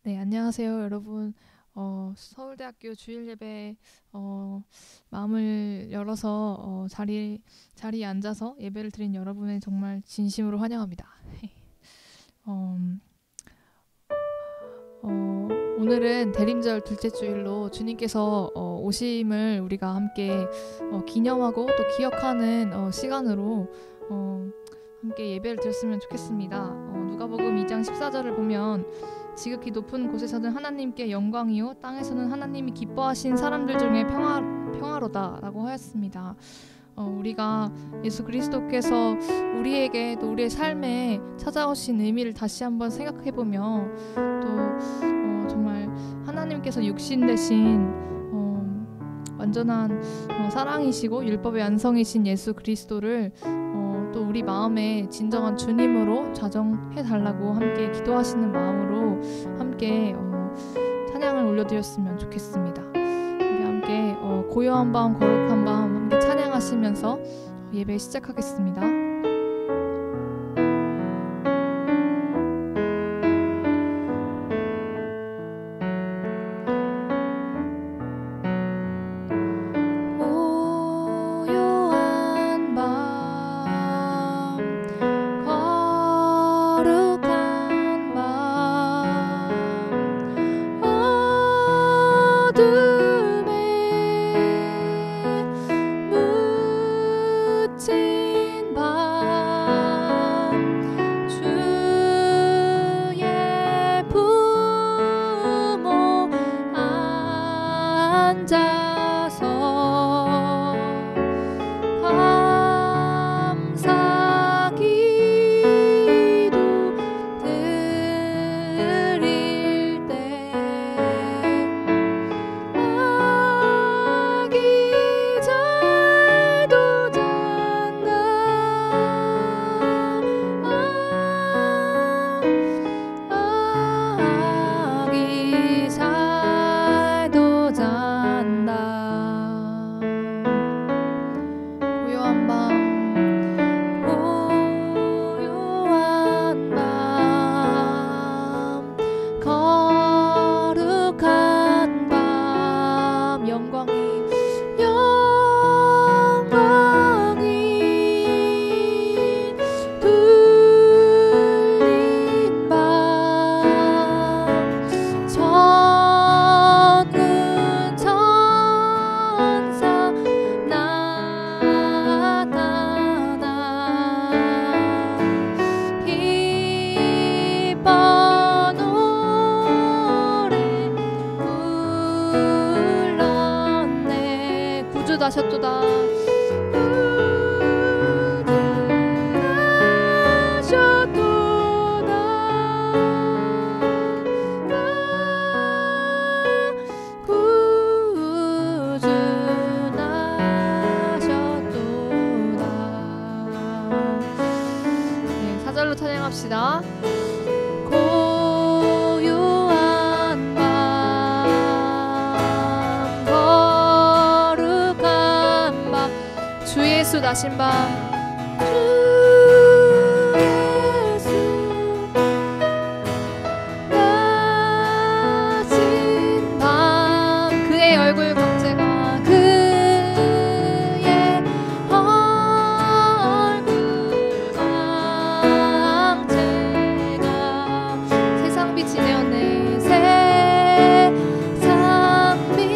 네, 안녕하세요, 여러분. 서울대학교 주일예배 마음을 열어서 자리에 앉아서 예배를 드린 여러분을 정말 진심으로 환영합니다. 어, 오늘은 대림절 둘째 주일로 주님께서 오심을 우리가 함께 기념하고 또 기억하는 시간으로 함께 예배를 드렸으면 좋겠습니다. 누가복음 2장 14절을 보면 지극히 높은 곳에서는 하나님께 영광이요 땅에서는 하나님이 기뻐하신 사람들 중에 평화로다라고 하였습니다. 우리가 예수 그리스도께서 우리에게 또 우리의 삶에 찾아오신 의미를 다시 한번 생각해보며 또 정말 하나님께서 육신 대신 완전한 사랑이시고 율법의 완성이신 예수 그리스도를 또 우리 마음에 진정한 주님으로 자정해달라고 함께 기도하시는 마음으로 함께 찬양을 올려드렸으면 좋겠습니다. 우리 함께 고요한 밤 거룩한 밤 함께 찬양하시면서 예배 시작하겠습니다. 하셨도다. 네, 4절로 찬양합시다. 예수 나신 밤 그의 얼굴 광채가 세상 빛이 되었네. 세상 빛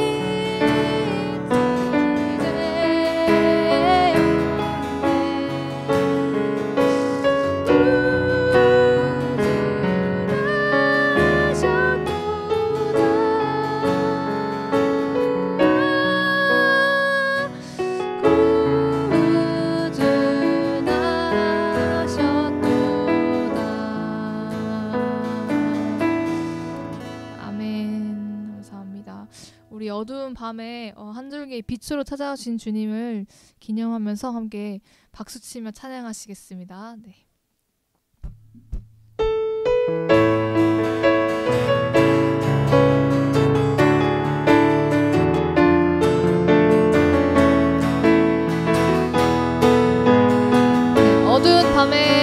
우리 어두운 밤에 한 줄기의 빛으로 찾아오신 주님을 기념하면서 함께 박수치며 찬양하시겠습니다. 네. 어두운 밤에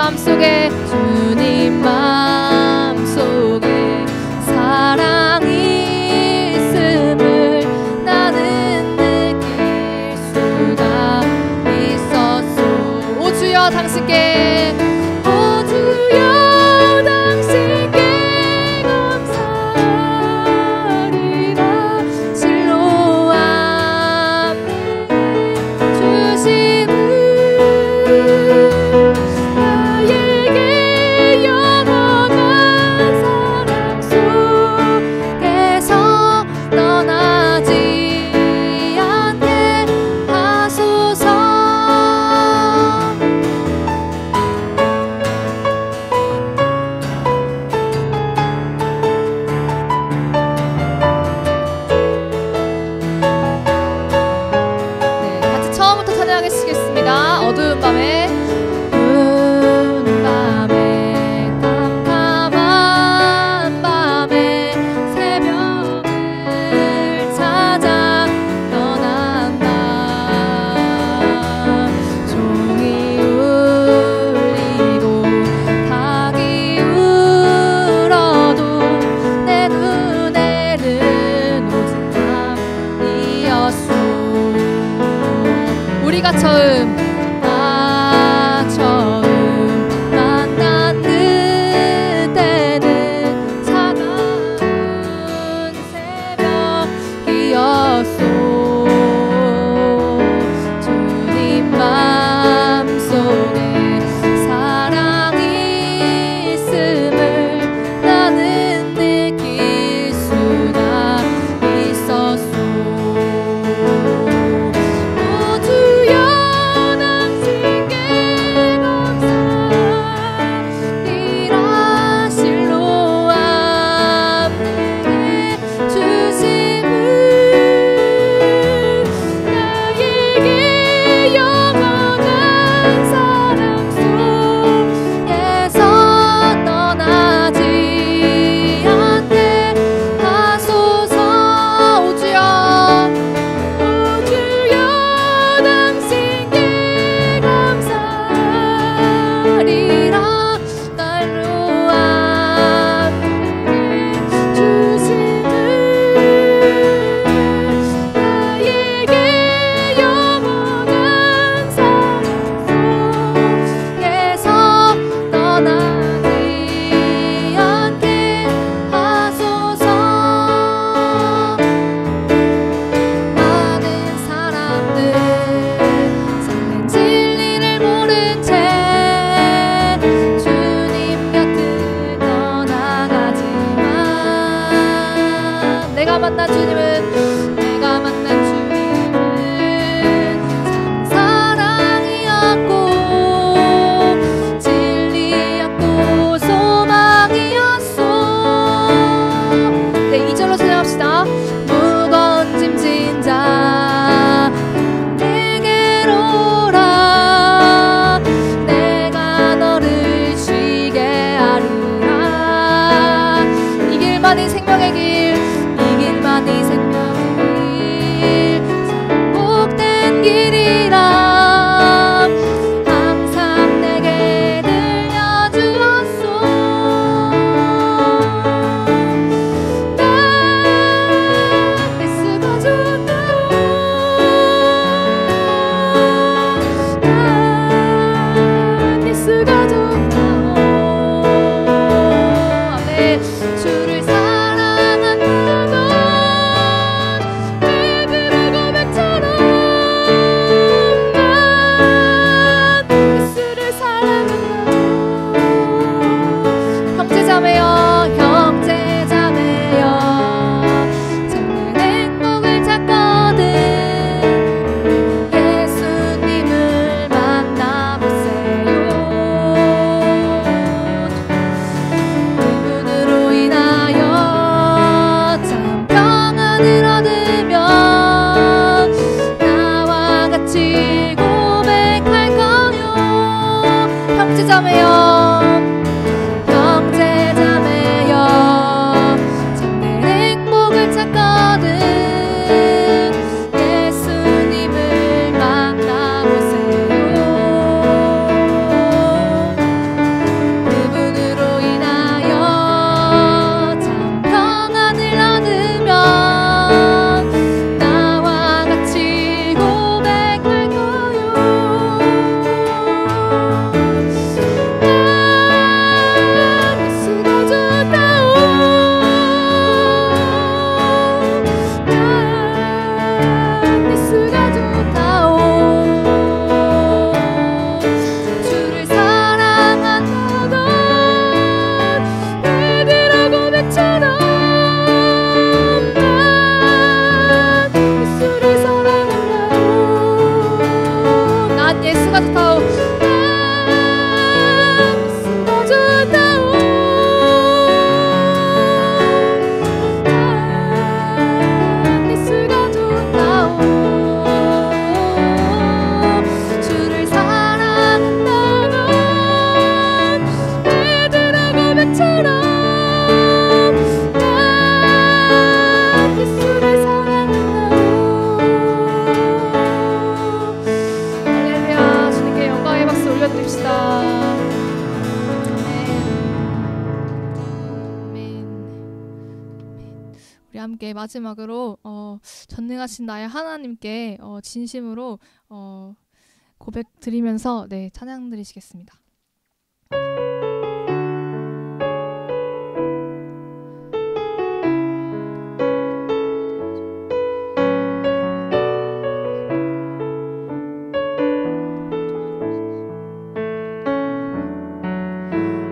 마음속에 주님 마음속에 사랑이 있음을 나는 느낄 수가 있었소. 오 주여 당신께 오 주여 당신께 감사하리라. 실로 앞에 주심을 나에게 영원한 사랑 속에서 떠나지 않게 하소서. 네, 같이 처음부터 찬양하시겠습니다. 어두운 밤에 깜깜한 밤에 새벽을 찾아 떠난 밤 종이 울리고 닭이 울어도 내 눈에는 오직 밤이었소. 우리가 처음 만난 그때는 차가운 새벽이었소. 주님 마음속에 사랑이 있음을 나는 느낄 수가 있었소. 오 주여 당신께 감사리라. 실로 앞에 주심을 나에게 영원한 사랑 속에서 떠나지 않게 하소서. 오 주여 당신께 감사리라. 날로 앞에 주심을 나에게 영원한 사랑 속에서 떠나지 않게 하소서. 많은 사람들 삶의 진리를 모른 채 주님 곁을 떠나가지만 내가 만난 주님은 참 사랑이었고 진리였고 소망이었소. 네, 2절로 찬양합시다. 무거운 짐진 자 내게로 오라. 내가 너를 쉬게 하리라. 이 길만이 생명의 길, 이 길만이 생명의 길, 복된 길이라 항상 내게 들려주었소. 난 예수가 좋다. 난 예수가 좋다. 아멘. 주를 사랑한다면 내 그의 고백처럼 난 예수를 사랑한다. 형제자매여 형제자매여 참는 행복을 찾거든 예수님을 만나보세요. 그분으로 인하여 참 평안을 얻으면 나와 같이 고백할 거요. 형제자매여 형제자매여 참된 행복을 찾거든 예수님을 만나보세요. 예수가 좋다오. 예수가 좋다오. 예수가 좋다오. 주를 사랑한다면 베드로 고백처럼 예수를 사랑한다오. 할렐루야. 주님께 영광의 박수 올려드립시다. 우리 함께 마지막으로 전능하신 나의 하나님께 진심으로 고백 드리면서 네, 찬양 드리시겠습니다.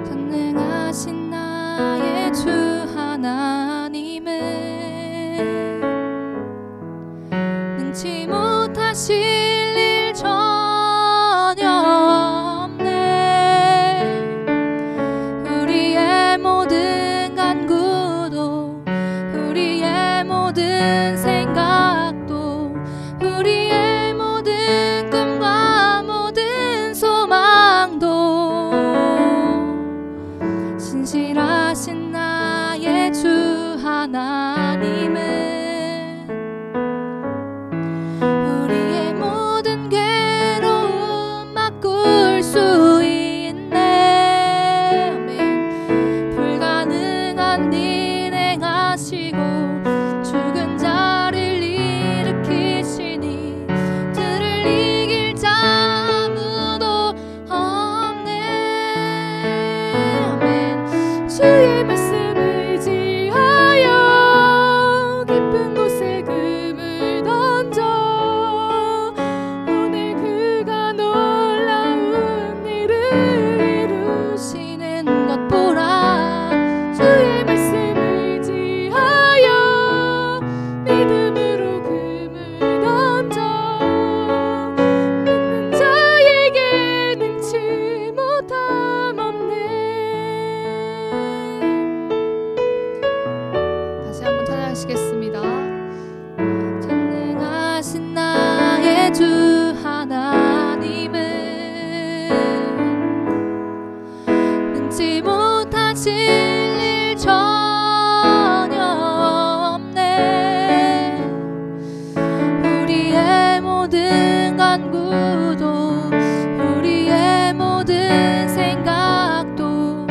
전능하신 나의 주 하나님은 능치 못하실 일 전혀 없네. 우리의 모든 간구도 우리의 모든 생각도 우리의 모든 꿈과 모든 소망도 신실하신 나의 주 하나님은 우리의 모든 괴로움 바꿀 수 있네. 아멘. 불가능한 일 행하시고 죽은 자를 일으키시니 그를 이길 자 아무도 없네. 아멘. 주의 말씀 의지하여 깊은 곳에 금을 던져 오늘 그가 놀라운 일을 이루시는 것 보라. 주의 말씀 의지하여 믿음으로 금을 던져 믿는 자에게 능치 못함 없네. 다시 한번 찬양하시겠습니다. 전능하신 나의 주 하나님은 능치 못하실 일 전혀 없네. 우리의 모든 간구도 우리의 모든 생각도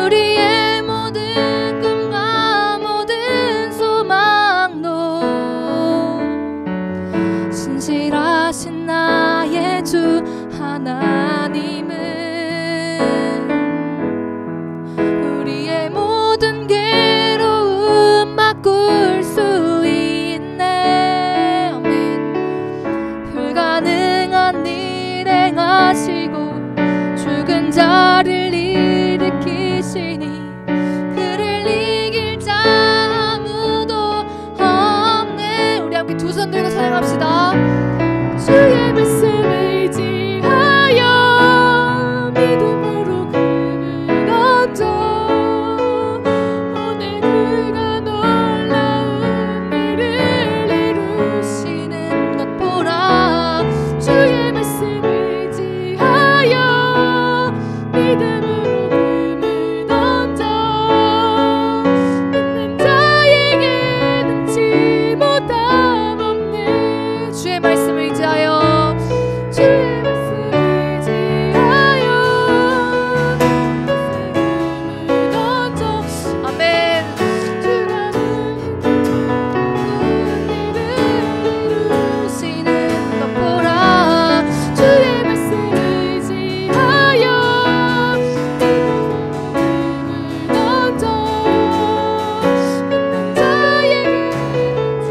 우리의 모든 꿈과 모든 소망도 신실하신 나의 주 하나님은 우리의 모든 괴로움 바꿀 수 있네. 아멘. 불가능한 일 행하시고 죽은 자를 일으키시니 그를 이길 자 아무도 없네. 우리 함께 두 손 들고 찬양합시다. 주의 말씀 의지하여 믿음으로 금을 던져 오늘 그가 놀라운 일을 이루시는 것 보라. 주의 말씀 의지하여 믿음으로 금을 던져 믿는 자에게 능치 못함 없네. 주의 말씀 의지하여 주의 말씀 의지하여 금을 던져 아멘. 주가 일을 이루시는 것 보라. 주의 말씀 의지하여 금을 던져 믿는 자에게 능치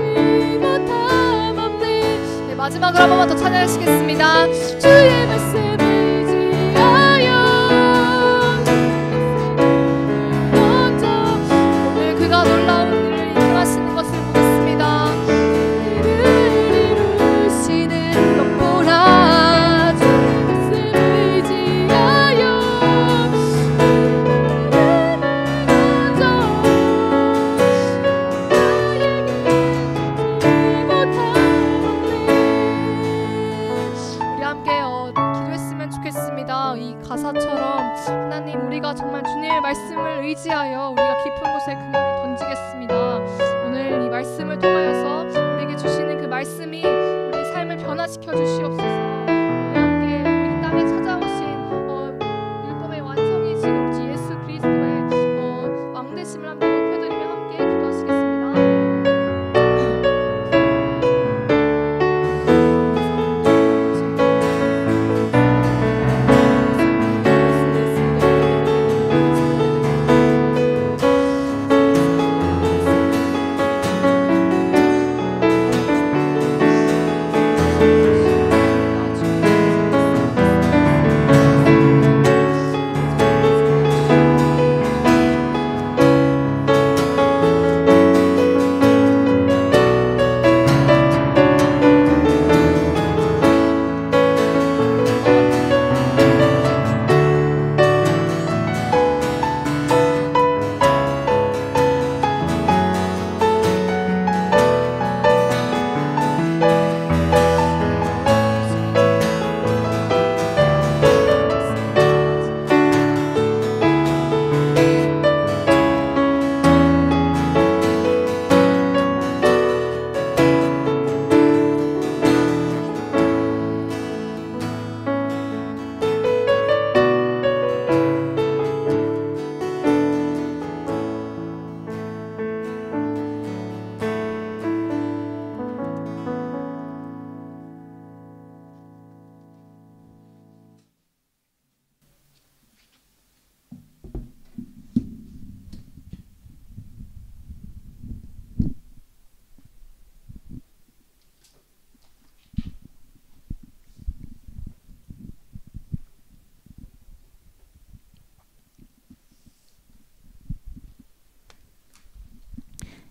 못함 없네. 네, 마지막으로 한 번만 더 찬양하시겠습니다. 주의 말씀 의지하여 던져 오늘 그가 놀라운 일을 행하시는 것을 보겠습니다. 일을 이루시는 것 보라. 주의 말씀 가사처럼 하나님, 우리가 정말 주님의 말씀을 의지하여 우리가 깊은 곳에 그물을 던지겠습니다. 오늘 이 말씀을 통하여서 우리에게 주시는 그 말씀이 우리 삶을 변화시켜 주시옵소서. 우리 함께 이 땅에 찾아오신 율법의 완성이신 우리 예수 그리스도의 왕되심을 함께 높여드리며 함께 기도하시겠습니다.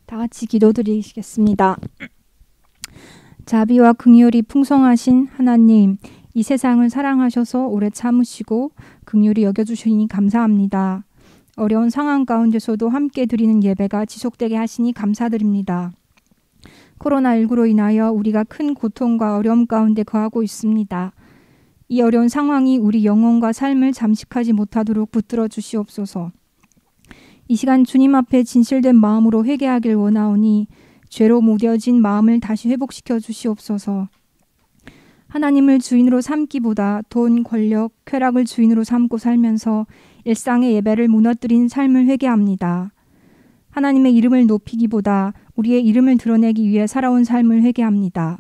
다 같이 기도드리시겠습니다. 자비와 긍휼이 풍성하신 하나님, 이 세상을 사랑하셔서 오래 참으시고 긍휼히 여겨주시니 감사합니다. 어려운 상황 가운데서도 함께 드리는 예배가 지속되게 하시니 감사드립니다. 코로나19로 인하여 우리가 큰 고통과 어려움 가운데 거하고 있습니다. 이 어려운 상황이 우리 영혼과 삶을 잠식하지 못하도록 붙들어 주시옵소서. 이 시간 주님 앞에 진실된 마음으로 회개하길 원하오니 죄로 무뎌진 마음을 다시 회복시켜 주시옵소서. 하나님을 주인으로 삼기보다 돈, 권력, 쾌락을 주인으로 삼고 살면서 일상의 예배를 무너뜨린 삶을 회개합니다. 하나님의 이름을 높이기보다 우리의 이름을 드러내기 위해 살아온 삶을 회개합니다.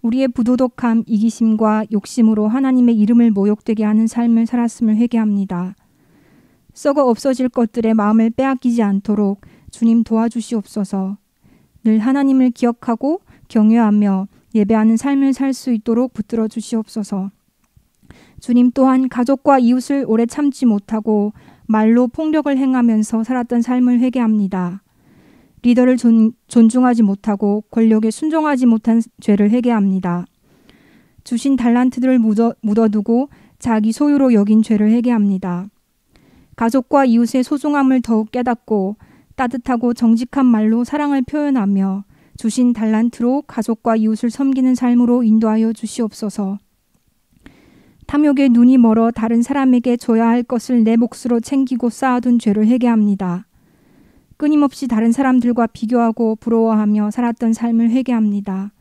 우리의 부도덕함, 이기심과 욕심으로 하나님의 이름을 모욕되게 하는 삶을 살았음을 회개합니다. 썩어 없어질 것들의 마음을 빼앗기지 않도록 주님 도와주시옵소서. 늘 하나님을 기억하고 경외하며 예배하는 삶을 살 수 있도록 붙들어 주시옵소서. 주님 또한 가족과 이웃을 오래 참지 못하고 말로 폭력을 행하면서 살았던 삶을 회개합니다. 리더를 존중하지 못하고 권력에 순종하지 못한 죄를 회개합니다. 주신 달란트들을 묻어두고 자기 소유로 여긴 죄를 회개합니다. 가족과 이웃의 소중함을 더욱 깨닫고 따뜻하고 정직한 말로 사랑을 표현하며 주신 달란트로 가족과 이웃을 섬기는 삶으로 인도하여 주시옵소서. 탐욕에 눈이 멀어 다른 사람에게 줘야 할 것을 내 몫으로 챙기고 쌓아둔 죄를 회개합니다. 끊임없이 다른 사람들과 비교하고 부러워하며 살았던 삶을 회개합니다.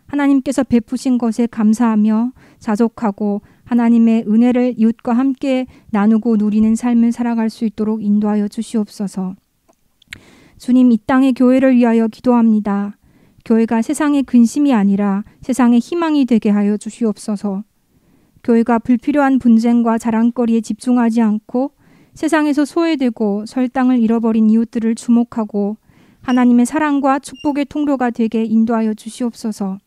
하나님께서 베푸신 것에 감사하며 자족하고 하나님의 은혜를 이웃과 함께 나누고 누리는 삶을 살아갈 수 있도록 인도하여 주시옵소서. 주님, 이 땅의 교회를 위하여 기도합니다. 교회가 세상의 근심이 아니라 세상의 희망이 되게 하여 주시옵소서. 교회가 불필요한 분쟁과 자랑거리에 집중하지 않고 세상에서 소외되고 설당을 잃어버린 이웃들을 주목하고 하나님의 사랑과 축복의 통로가 되게 인도하여 주시옵소서.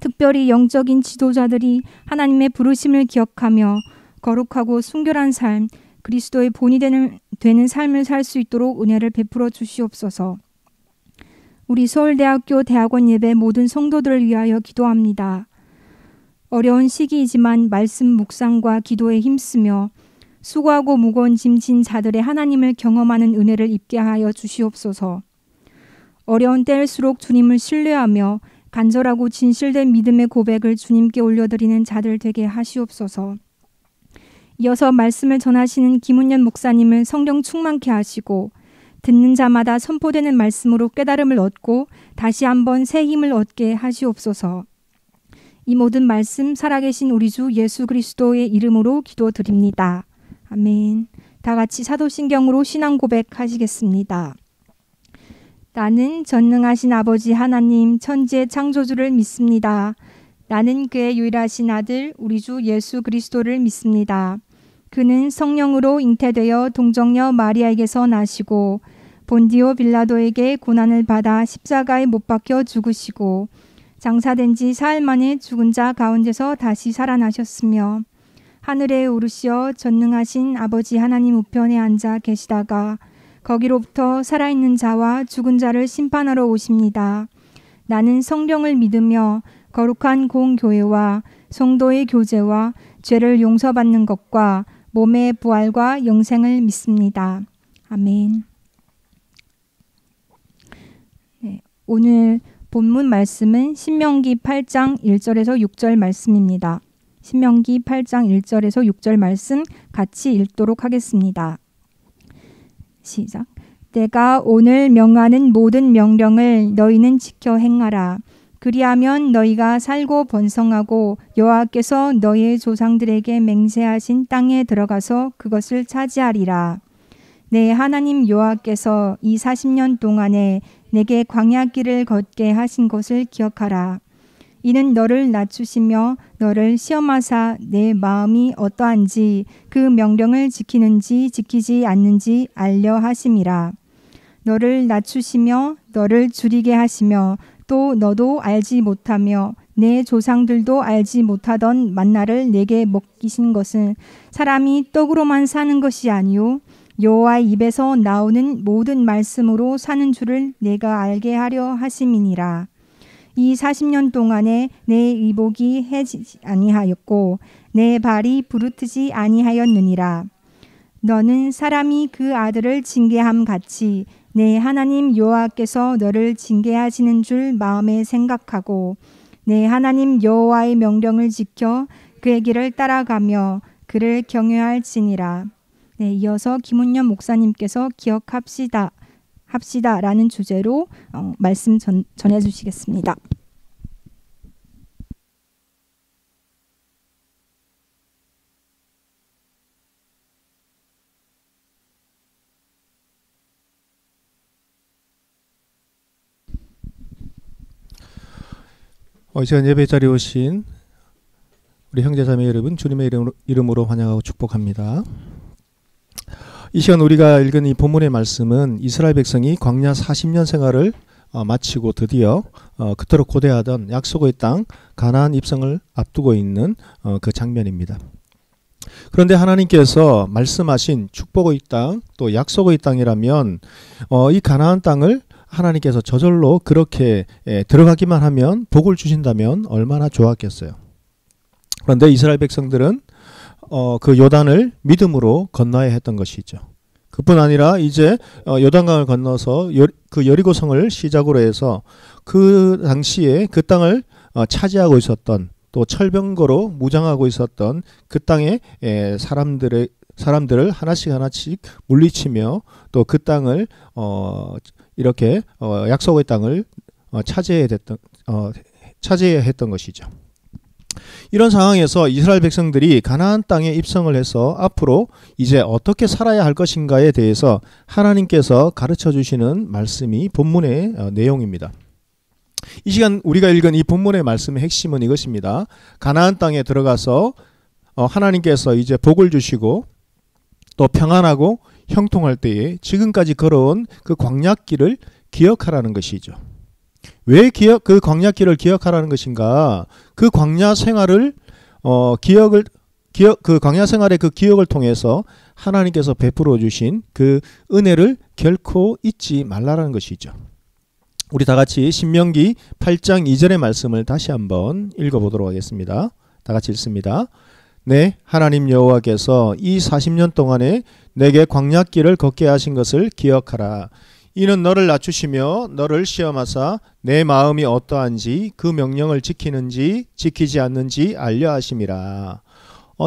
특별히 영적인 지도자들이 하나님의 부르심을 기억하며 거룩하고 순결한 삶, 그리스도의 본이 되는 삶을 살 수 있도록 은혜를 베풀어 주시옵소서. 우리 서울대학교 대학원 예배 모든 성도들을 위하여 기도합니다. 어려운 시기이지만 말씀 묵상과 기도에 힘쓰며 수고하고 무거운 짐 진 자들의 하나님을 경험하는 은혜를 입게 하여 주시옵소서. 어려운 때일수록 주님을 신뢰하며 간절하고 진실된 믿음의 고백을 주님께 올려드리는 자들 되게 하시옵소서. 이어서 말씀을 전하시는 김은연 목사님을 성령 충만케 하시고 듣는 자마다 선포되는 말씀으로 깨달음을 얻고 다시 한번 새 힘을 얻게 하시옵소서. 이 모든 말씀 살아계신 우리 주 예수 그리스도의 이름으로 기도드립니다. 아멘. 다 같이 사도신경으로 신앙 고백하시겠습니다. 나는 전능하신 아버지 하나님 천지의 창조주를 믿습니다. 나는 그의 유일하신 아들 우리 주 예수 그리스도를 믿습니다. 그는 성령으로 잉태되어 동정녀 마리아에게서 나시고 본디오 빌라도에게 고난을 받아 십자가에 못 박혀 죽으시고 장사된 지 사흘 만에 죽은 자 가운데서 다시 살아나셨으며 하늘에 오르시어 전능하신 아버지 하나님 우편에 앉아 계시다가 거기로부터 살아있는 자와 죽은 자를 심판하러 오십니다. 나는 성령을 믿으며 거룩한 공교회와 성도의 교제와 죄를 용서받는 것과 몸의 부활과 영생을 믿습니다. 아멘. 네, 오늘 본문 말씀은 신명기 8장 1절에서 6절 말씀입니다. 신명기 8장 1절에서 6절 말씀 같이 읽도록 하겠습니다. 시작. 내가 오늘 명하는 모든 명령을 너희는 지켜 행하라. 그리하면 너희가 살고 번성하고 여호와께서 너희의 조상들에게 맹세하신 땅에 들어가서 그것을 차지하리라. 내 하나님 여호와께서 이 40년 동안에 내게 광야길을 걷게 하신 것을 기억하라. 이는 너를 낮추시며 너를 시험하사 내 마음이 어떠한지 그 명령을 지키는지 지키지 않는지 알려 하심이라. 너를 낮추시며 너를 줄이게 하시며 또 너도 알지 못하며 내 조상들도 알지 못하던 만나를 내게 먹이신 것은 사람이 떡으로만 사는 것이 아니요 여호와의 입에서 나오는 모든 말씀으로 사는 줄을 내가 알게 하려 하심이니라. 이 40년 동안에 내 의복이 해지지 아니하였고 내 발이 부르트지 아니하였느니라. 너는 사람이 그 아들을 징계함 같이 내 하나님 여호와께서 너를 징계하시는 줄 마음에 생각하고 내 하나님 여호와의 명령을 지켜 그의 길을 따라가며 그를 경외할지니라. 네, 이어서 김은연 목사님께서 합시다라는 주제로 말씀 전해주시겠습니다. 이 시간 예배 자리에 오신 우리 형제자매 여러분 주님의 이름으로 환영하고 축복합니다. 이 시간 우리가 읽은 이 본문의 말씀은 이스라엘 백성이 광야 40년 생활을 마치고 드디어 그토록 고대하던 약속의 땅 가나안 입성을 앞두고 있는 그 장면입니다. 그런데 하나님께서 말씀하신 축복의 땅 또 약속의 땅이라면 이 가나안 땅을 하나님께서 저절로 그렇게 들어가기만 하면 복을 주신다면 얼마나 좋았겠어요. 그런데 이스라엘 백성들은 그 요단을 믿음으로 건너야 했던 것이죠. 그뿐 아니라 이제 요단강을 건너서 그 여리고성을 시작으로 해서 그 당시에 그 땅을 차지하고 있었던 또 철병거로 무장하고 있었던 그 땅의 사람들을 하나씩 물리치며 또 그 땅을 이렇게 약속의 땅을 차지해야 했던 것이죠. 이런 상황에서 이스라엘 백성들이 가나안 땅에 입성을 해서 앞으로 이제 어떻게 살아야 할 것인가에 대해서 하나님께서 가르쳐 주시는 말씀이 본문의 내용입니다. 이 시간 우리가 읽은 이 본문의 말씀의 핵심은 이것입니다. 가나안 땅에 들어가서 하나님께서 이제 복을 주시고 또 평안하고 형통할 때에 지금까지 걸어온 그 광야길을 기억하라는 것이죠. 왜 그 광야길을 기억하라는 것인가? 그 광야 생활을 그 광야 생활의 그 기억을 통해서 하나님께서 베풀어 주신 그 은혜를 결코 잊지 말라라는 것이죠. 우리 다 같이 신명기 8장 2절의 말씀을 다시 한번 읽어보도록 하겠습니다. 다 같이 읽습니다. 네, 하나님 여호와께서 이 40년 동안에 내게 광야길을 걷게 하신 것을 기억하라. 이는 너를 낮추시며 너를 시험하사 내 마음이 어떠한지 그 명령을 지키는지 지키지 않는지 알려 하심이라.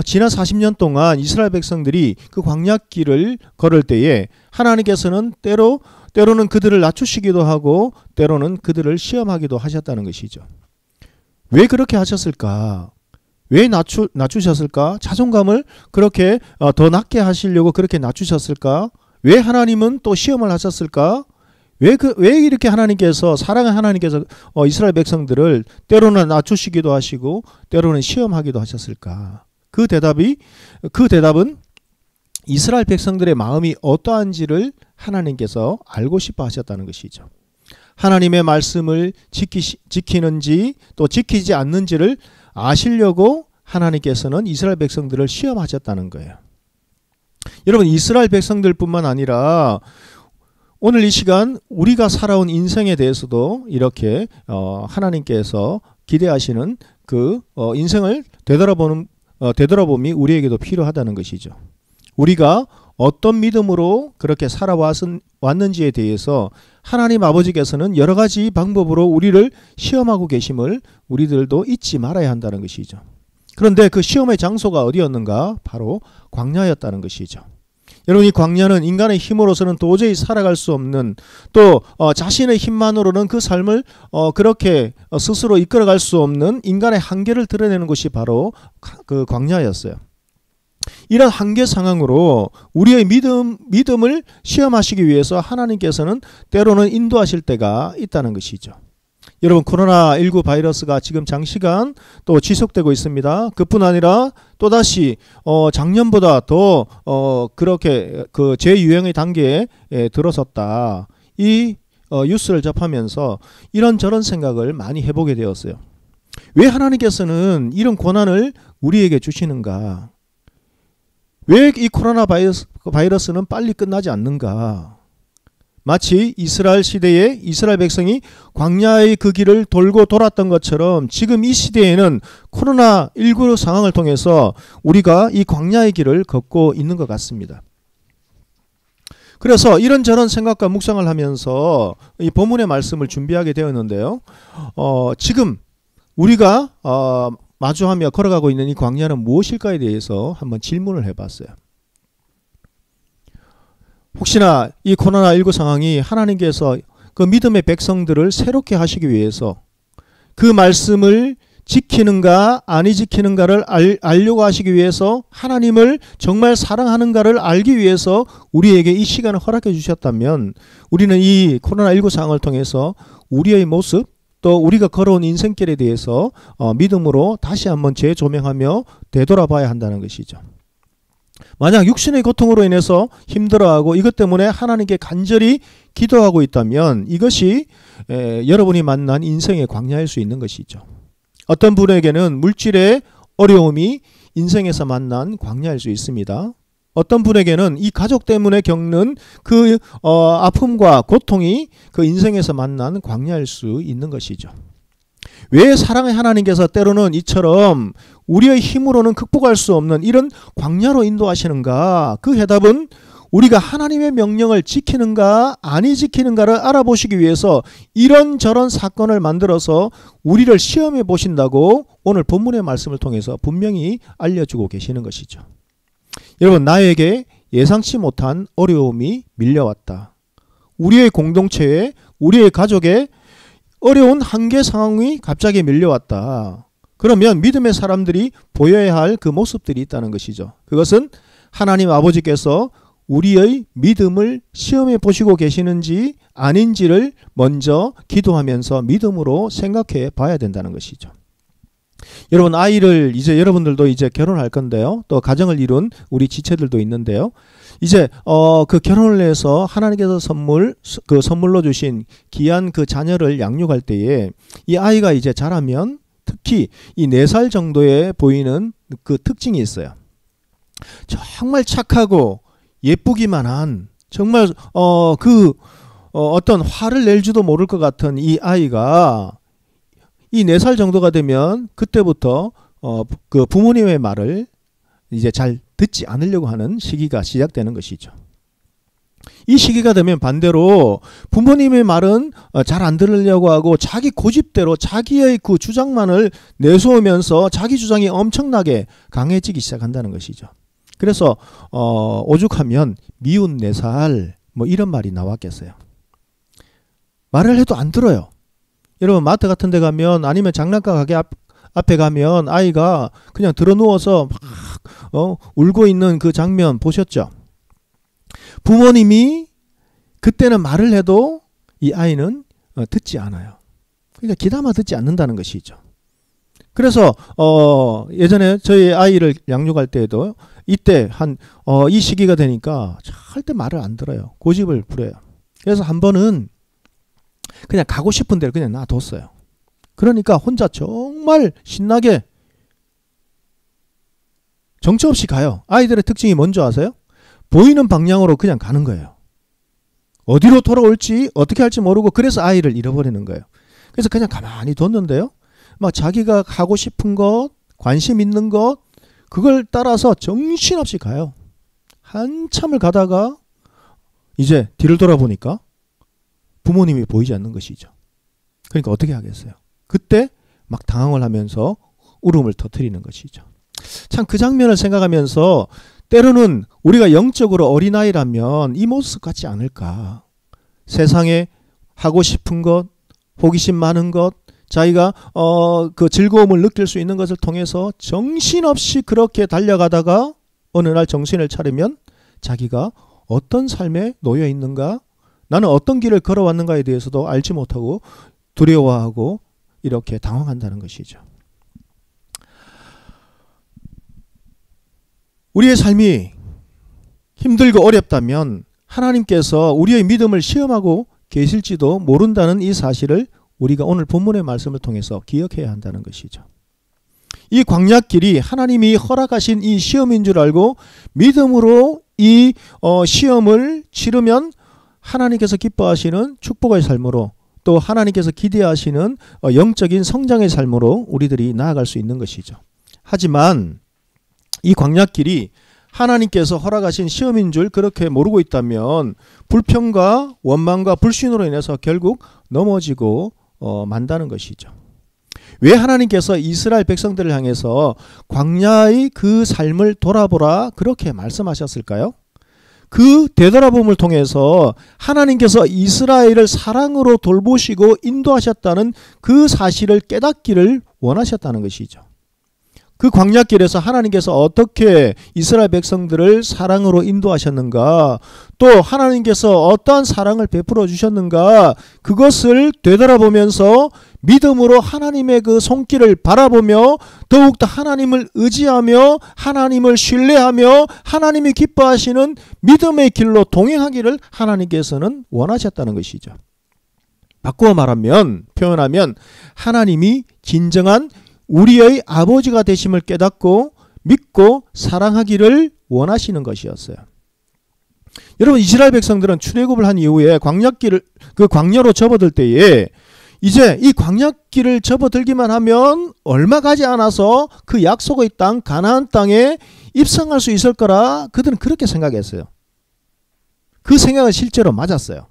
지난 40년 동안 이스라엘 백성들이 그 광야길을 걸을 때에 하나님께서는 때로는 그들을 낮추시기도 하고 때로는 그들을 시험하기도 하셨다는 것이죠. 왜 그렇게 하셨을까? 왜 낮추셨을까? 자존감을 그렇게 더 낮게 하시려고 그렇게 낮추셨을까? 왜 하나님은 또 시험을 하셨을까? 왜 이렇게 하나님께서, 사랑의 하나님께서 이스라엘 백성들을 때로는 낮추시기도 하시고 때로는 시험하기도 하셨을까? 그 대답은 이스라엘 백성들의 마음이 어떠한지를 하나님께서 알고 싶어 하셨다는 것이죠. 하나님의 말씀을 지키는지 또 지키지 않는지를 아시려고 하나님께서는 이스라엘 백성들을 시험하셨다는 거예요. 여러분, 이스라엘 백성들뿐만 아니라 오늘 이 시간 우리가 살아온 인생에 대해서도 이렇게 하나님께서 기대하시는 그 인생을 되돌아봄이 우리에게도 필요하다는 것이죠. 우리가 어떤 믿음으로 그렇게 살아왔는지에 대해서 하나님 아버지께서는 여러 가지 방법으로 우리를 시험하고 계심을 우리들도 잊지 말아야 한다는 것이죠. 그런데 그 시험의 장소가 어디였는가? 바로 광야였다는 것이죠. 여러분, 이 광야는 인간의 힘으로서는 도저히 살아갈 수 없는, 또 자신의 힘만으로는 그 삶을 그렇게 스스로 이끌어갈 수 없는 인간의 한계를 드러내는 것이 바로 그 광야였어요. 이런 한계 상황으로 우리의 믿음을 시험하시기 위해서 하나님께서는 때로는 인도하실 때가 있다는 것이죠. 여러분, 코로나19 바이러스가 지금 장시간 또 지속되고 있습니다. 그뿐 아니라 또다시 작년보다 더 그렇게 그 재유행의 단계에 들어섰다. 이 뉴스를 접하면서 이런저런 생각을 많이 해보게 되었어요. 왜 하나님께서는 이런 고난을 우리에게 주시는가? 왜 이 코로나 바이러스는 빨리 끝나지 않는가? 마치 이스라엘 시대에 이스라엘 백성이 광야의 그 길을 돌고 돌았던 것처럼 지금 이 시대에는 코로나19 상황을 통해서 우리가 이 광야의 길을 걷고 있는 것 같습니다. 그래서 이런저런 생각과 묵상을 하면서 이 본문의 말씀을 준비하게 되었는데요. 지금 우리가 마주하며 걸어가고 있는 이 광야는 무엇일까에 대해서 한번 질문을 해봤어요. 혹시나 이 코로나19 상황이 하나님께서 그 믿음의 백성들을 새롭게 하시기 위해서 그 말씀을 지키는가 아니 지키는가를 알려고 하시기 위해서 하나님을 정말 사랑하는가를 알기 위해서 우리에게 이 시간을 허락해 주셨다면 우리는 이 코로나19 상황을 통해서 우리의 모습 또 우리가 걸어온 인생길에 대해서 믿음으로 다시 한번 재조명하며 되돌아봐야 한다는 것이죠. 만약 육신의 고통으로 인해서 힘들어하고 이것 때문에 하나님께 간절히 기도하고 있다면 이것이 여러분이 만난 인생의 광야일 수 있는 것이죠. 어떤 분에게는 물질의 어려움이 인생에서 만난 광야일 수 있습니다. 어떤 분에게는 이 가족 때문에 겪는 그 아픔과 고통이 그 인생에서 만난 광야일 수 있는 것이죠. 왜 사랑의 하나님께서 때로는 이처럼 우리의 힘으로는 극복할 수 없는 이런 광야로 인도하시는가? 그 해답은 우리가 하나님의 명령을 지키는가 아니 지키는가를 알아보시기 위해서 이런저런 사건을 만들어서 우리를 시험해 보신다고 오늘 본문의 말씀을 통해서 분명히 알려주고 계시는 것이죠. 여러분, 나에게 예상치 못한 어려움이 밀려왔다. 우리의 공동체에 우리의 가족에 어려운 한계 상황이 갑자기 밀려왔다. 그러면 믿음의 사람들이 보여야 할 그 모습들이 있다는 것이죠. 그것은 하나님 아버지께서 우리의 믿음을 시험해 보시고 계시는지 아닌지를 먼저 기도하면서 믿음으로 생각해 봐야 된다는 것이죠. 여러분, 여러분들도 이제 결혼할 건데요. 또 가정을 이룬 우리 지체들도 있는데요. 이제 그 결혼을 해서 하나님께서 선물로 주신 귀한 그 자녀를 양육할 때에 이 아이가 이제 자라면 특히 이 4살 정도에 보이는 그 특징이 있어요. 정말 착하고 예쁘기만 한 정말 어떤 화를 낼 줄도 모를 것 같은 이 아이가 이 4살 정도가 되면 그때부터 그 부모님의 말을 이제 잘 듣지 않으려고 하는 시기가 시작되는 것이죠. 이 시기가 되면 반대로 부모님의 말은 잘 안 들으려고 하고 자기 고집대로 자기의 그 주장만을 내세우면서 자기 주장이 엄청나게 강해지기 시작한다는 것이죠. 그래서 오죽하면 미운 4살 뭐 이런 말이 나왔겠어요. 말을 해도 안 들어요. 여러분 마트 같은 데 가면 아니면 장난감 가게 앞에 가면 아이가 그냥 드러누워서 막 울고 있는 그 장면 보셨죠? 부모님이 그때는 말을 해도 이 아이는 듣지 않아요. 그러니까 귀담아 듣지 않는다는 것이죠. 그래서 예전에 저희 아이를 양육할 때에도 이때 이 시기가 되니까 절대 말을 안 들어요. 고집을 부려요. 그래서 한 번은 그냥 가고 싶은 대로 그냥 놔뒀어요. 그러니까 혼자 정말 신나게 정처 없이 가요. 아이들의 특징이 뭔지 아세요? 보이는 방향으로 그냥 가는 거예요. 어디로 돌아올지 어떻게 할지 모르고 그래서 아이를 잃어버리는 거예요. 그래서 그냥 가만히 뒀는데요. 막 자기가 하고 싶은 것, 관심 있는 것 그걸 따라서 정신없이 가요. 한참을 가다가 이제 뒤를 돌아보니까 부모님이 보이지 않는 것이죠. 그러니까 어떻게 하겠어요? 그때 막 당황을 하면서 울음을 터뜨리는 것이죠. 참 그 장면을 생각하면서 때로는 우리가 영적으로 어린아이라면 이 모습 같지 않을까. 세상에 하고 싶은 것, 호기심 많은 것, 자기가 그 즐거움을 느낄 수 있는 것을 통해서 정신없이 그렇게 달려가다가 어느 날 정신을 차리면 자기가 어떤 삶에 놓여 있는가, 나는 어떤 길을 걸어왔는가에 대해서도 알지 못하고 두려워하고 이렇게 당황한다는 것이죠. 우리의 삶이 힘들고 어렵다면 하나님께서 우리의 믿음을 시험하고 계실지도 모른다는 이 사실을 우리가 오늘 본문의 말씀을 통해서 기억해야 한다는 것이죠. 이 광야길이 하나님이 허락하신 이 시험인 줄 알고 믿음으로 이 시험을 치르면 하나님께서 기뻐하시는 축복의 삶으로 또 하나님께서 기대하시는 영적인 성장의 삶으로 우리들이 나아갈 수 있는 것이죠. 하지만 이 광야길이 하나님께서 허락하신 시험인 줄 그렇게 모르고 있다면 불평과 원망과 불신으로 인해서 결국 넘어지고 만다는 것이죠. 왜 하나님께서 이스라엘 백성들을 향해서 광야의 그 삶을 돌아보라 그렇게 말씀하셨을까요? 그 되돌아봄을 통해서 하나님께서 이스라엘을 사랑으로 돌보시고 인도하셨다는 그 사실을 깨닫기를 원하셨다는 것이죠. 그 광야길에서 하나님께서 어떻게 이스라엘 백성들을 사랑으로 인도하셨는가, 또 하나님께서 어떠한 사랑을 베풀어 주셨는가, 그것을 되돌아보면서 믿음으로 하나님의 그 손길을 바라보며 더욱더 하나님을 의지하며 하나님을 신뢰하며 하나님이 기뻐하시는 믿음의 길로 동행하기를 하나님께서는 원하셨다는 것이죠. 바꾸어 표현하면 하나님이 진정한 우리의 아버지가 되심을 깨닫고 믿고 사랑하기를 원하시는 것이었어요. 여러분, 이스라엘 백성들은 출애굽을 한 이후에 광야로 접어들 때에 이제 이 광야길을 접어들기만 하면 얼마 가지 않아서 그 약속의 땅 가나안 땅에 입성할 수 있을 거라 그들은 그렇게 생각했어요. 그 생각은 실제로 맞았어요.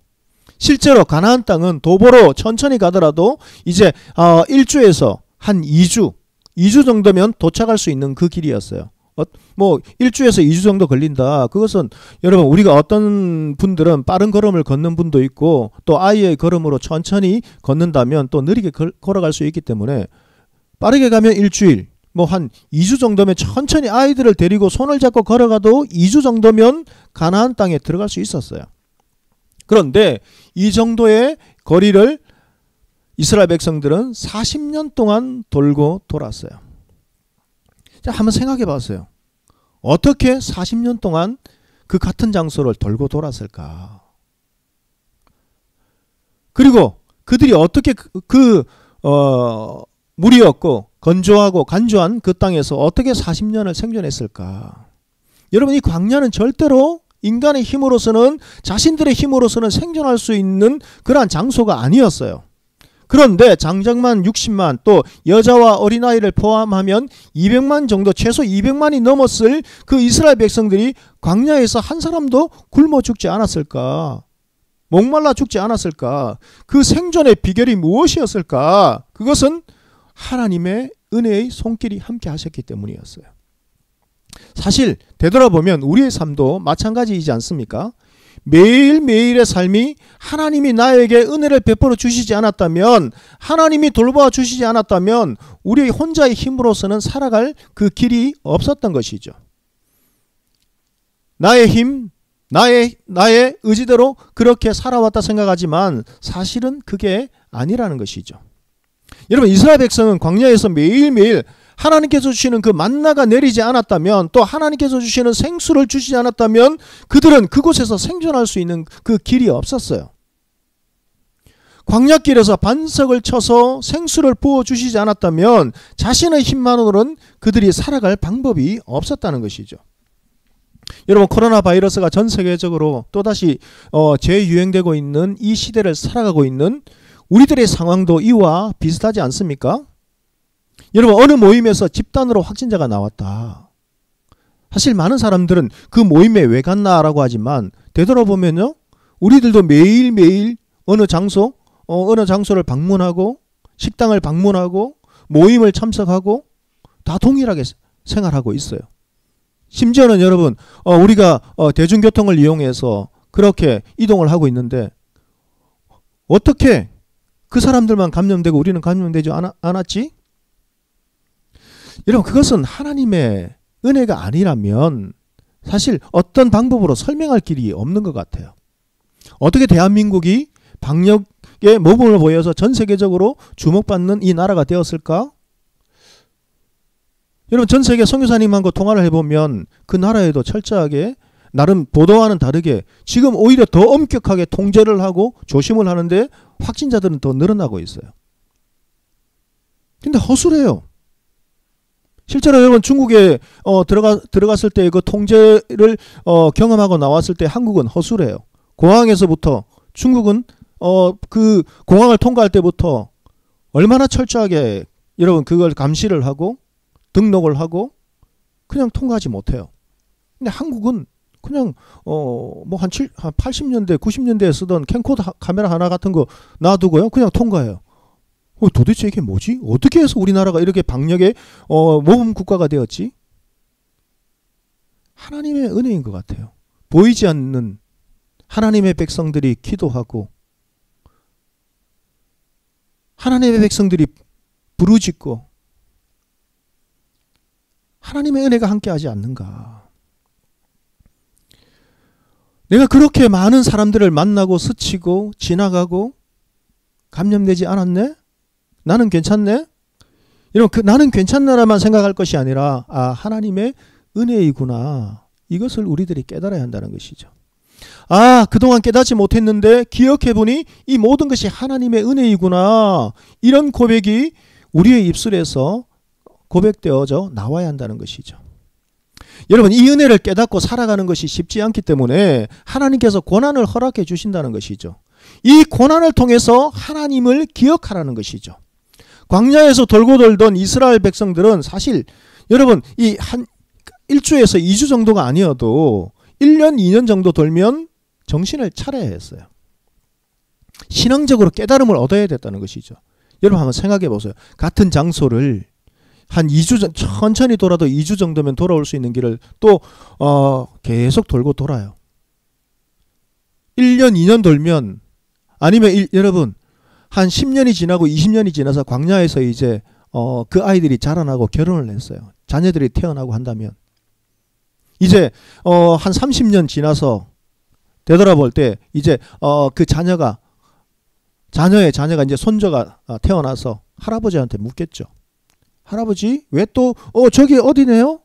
실제로 가나안 땅은 도보로 천천히 가더라도 이제 1주에서 한 2주 정도면 도착할 수 있는 그 길이었어요. 뭐 1주에서 2주 정도 걸린다. 그것은 여러분, 우리가 어떤 분들은 빠른 걸음을 걷는 분도 있고 또 아이의 걸음으로 천천히 걷는다면 또 느리게 걸어갈 수 있기 때문에 빠르게 가면 일주일, 뭐 한 2주 정도면 천천히 아이들을 데리고 손을 잡고 걸어가도 2주 정도면 가나안 땅에 들어갈 수 있었어요. 그런데 이 정도의 거리를 이스라엘 백성들은 40년 동안 돌고 돌았어요. 자, 한번 생각해 봤어요. 어떻게 40년 동안 그 같은 장소를 돌고 돌았을까? 그리고 그들이 어떻게 물이 없고 건조하고 간조한 그 땅에서 어떻게 40년을 생존했을까? 여러분, 이 광야는 절대로 인간의 힘으로서는, 자신들의 힘으로서는 생존할 수 있는 그러한 장소가 아니었어요. 그런데 장정만 60만 또 여자와 어린아이를 포함하면 200만 정도, 최소 200만이 넘었을 그 이스라엘 백성들이 광야에서 한 사람도 굶어 죽지 않았을까? 목말라 죽지 않았을까? 그 생존의 비결이 무엇이었을까? 그것은 하나님의 은혜의 손길이 함께 하셨기 때문이었어요. 사실 되돌아보면 우리의 삶도 마찬가지이지 않습니까? 매일매일의 삶이 하나님이 나에게 은혜를 베풀어 주시지 않았다면, 하나님이 돌보아 주시지 않았다면 우리 혼자의 힘으로서는 살아갈 그 길이 없었던 것이죠. 나의 힘, 나의 의지대로 그렇게 살아왔다 생각하지만 사실은 그게 아니라는 것이죠. 여러분, 이스라엘 백성은 광야에서 매일매일 하나님께서 주시는 그 만나가 내리지 않았다면, 또 하나님께서 주시는 생수를 주시지 않았다면 그들은 그곳에서 생존할 수 있는 그 길이 없었어요. 광야길에서 반석을 쳐서 생수를 부어주시지 않았다면 자신의 힘만으로는 그들이 살아갈 방법이 없었다는 것이죠. 여러분, 코로나 바이러스가 전 세계적으로 또다시 재유행되고 있는 이 시대를 살아가고 있는 우리들의 상황도 이와 비슷하지 않습니까? 여러분, 어느 모임에서 집단으로 확진자가 나왔다. 사실 많은 사람들은 그 모임에 왜 갔나라고 하지만 되돌아보면요, 우리들도 매일매일 어느 장소를 방문하고 식당을 방문하고 모임을 참석하고 다 동일하게 생활하고 있어요. 심지어는 여러분, 우리가 대중교통을 이용해서 그렇게 이동을 하고 있는데 어떻게 그 사람들만 감염되고 우리는 감염되지 않았지? 여러분, 그것은 하나님의 은혜가 아니라면 사실 어떤 방법으로 설명할 길이 없는 것 같아요. 어떻게 대한민국이 방역의 모범을 보여서 전 세계적으로 주목받는 이 나라가 되었을까? 여러분, 전 세계 선교사님하고 통화를 해보면 그 나라에도 철저하게 나름 보도와는 다르게 지금 오히려 더 엄격하게 통제를 하고 조심을 하는데 확진자들은 더 늘어나고 있어요. 근데 허술해요. 실제로 여러분, 중국에 들어갔을 때 그 통제를 경험하고 나왔을 때 한국은 허술해요. 공항에서부터 중국은 그 공항을 통과할 때부터 얼마나 철저하게 여러분 그걸 감시를 하고 등록을 하고 그냥 통과하지 못해요. 근데 한국은 그냥 뭐 한 80년대 90년대에 쓰던 캠코더 카메라 하나 같은 거 놔두고요, 그냥 통과해요. 도대체 이게 뭐지? 어떻게 해서 우리나라가 이렇게 방역의 모범 국가가 되었지? 하나님의 은혜인 것 같아요. 보이지 않는 하나님의 백성들이 기도하고 하나님의 백성들이 부르짖고 하나님의 은혜가 함께하지 않는가? 내가 그렇게 많은 사람들을 만나고 스치고 지나가고 감염되지 않았네? 나는 괜찮네? 여러분, 나는 괜찮나라만 생각할 것이 아니라 하나님의 은혜이구나. 이것을 우리들이 깨달아야 한다는 것이죠. 그동안 깨닫지 못했는데 기억해보니 이 모든 것이 하나님의 은혜이구나. 이런 고백이 우리의 입술에서 고백되어져 나와야 한다는 것이죠. 여러분, 이 은혜를 깨닫고 살아가는 것이 쉽지 않기 때문에 하나님께서 고난을 허락해 주신다는 것이죠. 이 고난을 통해서 하나님을 기억하라는 것이죠. 광야에서 돌고 돌던 이스라엘 백성들은 사실 여러분 이 한 1주에서 2주 정도가 아니어도 1년 2년 정도 돌면 정신을 차려야 했어요. 신앙적으로 깨달음을 얻어야 됐다는 것이죠. 여러분 한번 생각해 보세요. 같은 장소를 한 2주 천천히 돌아도 2주 정도면 돌아올 수 있는 길을 또 계속 돌고 돌아요. 1년 2년 돌면 아니면 여러분 한 10년이 지나고 20년이 지나서 광야에서 이제 그 아이들이 자라나고 결혼을 했어요. 자녀들이 태어나고 한다면 이제 한 30년 지나서 되돌아볼 때 이제 그 자녀의 자녀가 이제 손자가 태어나서 할아버지한테 묻겠죠. 할아버지 왜 또 저기 어디네요?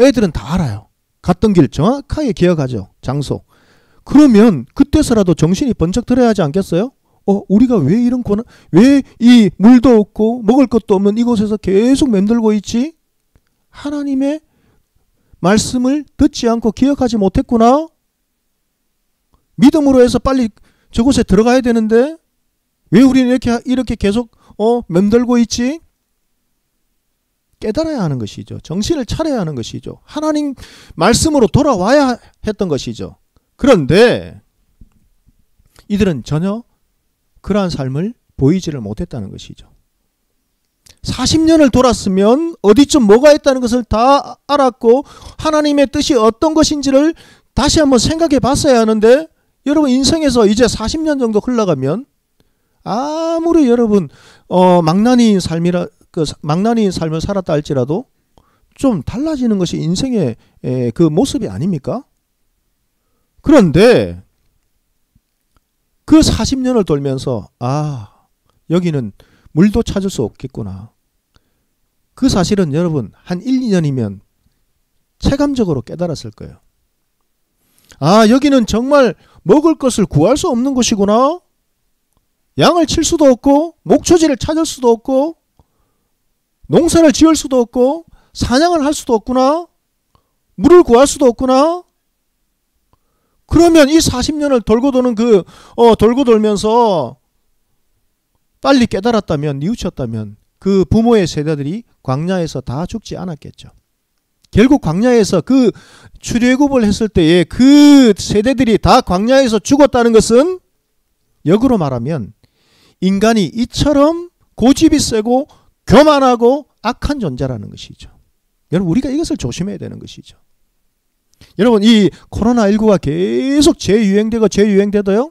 애들은 다 알아요. 갔던 길 정확하게 기억하죠. 장소. 그러면 그때서라도 정신이 번쩍 들어야 하지 않겠어요? 우리가 왜 이런 고난, 왜 이 물도 없고 먹을 것도 없는 이곳에서 계속 맴돌고 있지? 하나님의 말씀을 듣지 않고 기억하지 못했구나? 믿음으로 해서 빨리 저곳에 들어가야 되는데 왜 우리는 이렇게 계속 맴돌고 있지? 깨달아야 하는 것이죠. 정신을 차려야 하는 것이죠. 하나님 말씀으로 돌아와야 했던 것이죠. 그런데 이들은 전혀 그러한 삶을 보이지를 못했다는 것이죠. 40년을 돌았으면 어디쯤 뭐가 있다는 것을 다 알았고 하나님의 뜻이 어떤 것인지를 다시 한번 생각해 봤어야 하는데, 여러분 인생에서 이제 40년 정도 흘러가면 아무리 여러분 망나니인 삶을 살았다 할지라도 좀 달라지는 것이 인생의 그 모습이 아닙니까? 그런데 그 40년을 돌면서 여기는 물도 찾을 수 없겠구나. 그 사실은 여러분 한 1, 2년이면 체감적으로 깨달았을 거예요. 여기는 정말 먹을 것을 구할 수 없는 곳이구나. 양을 칠 수도 없고 목초지를 찾을 수도 없고 농사를 지을 수도 없고 사냥을 할 수도 없구나. 물을 구할 수도 없구나. 그러면 이 40년을 돌고 돌면서 빨리 깨달았다면, 뉘우쳤다면 그 부모의 세대들이 광야에서 다 죽지 않았겠죠. 결국 광야에서 그 출애굽을 했을 때에 그 세대들이 다 광야에서 죽었다는 것은 역으로 말하면 인간이 이처럼 고집이 세고 교만하고 악한 존재라는 것이죠. 여러분 우리가 이것을 조심해야 되는 것이죠. 여러분 이 코로나19가 계속 재유행되도요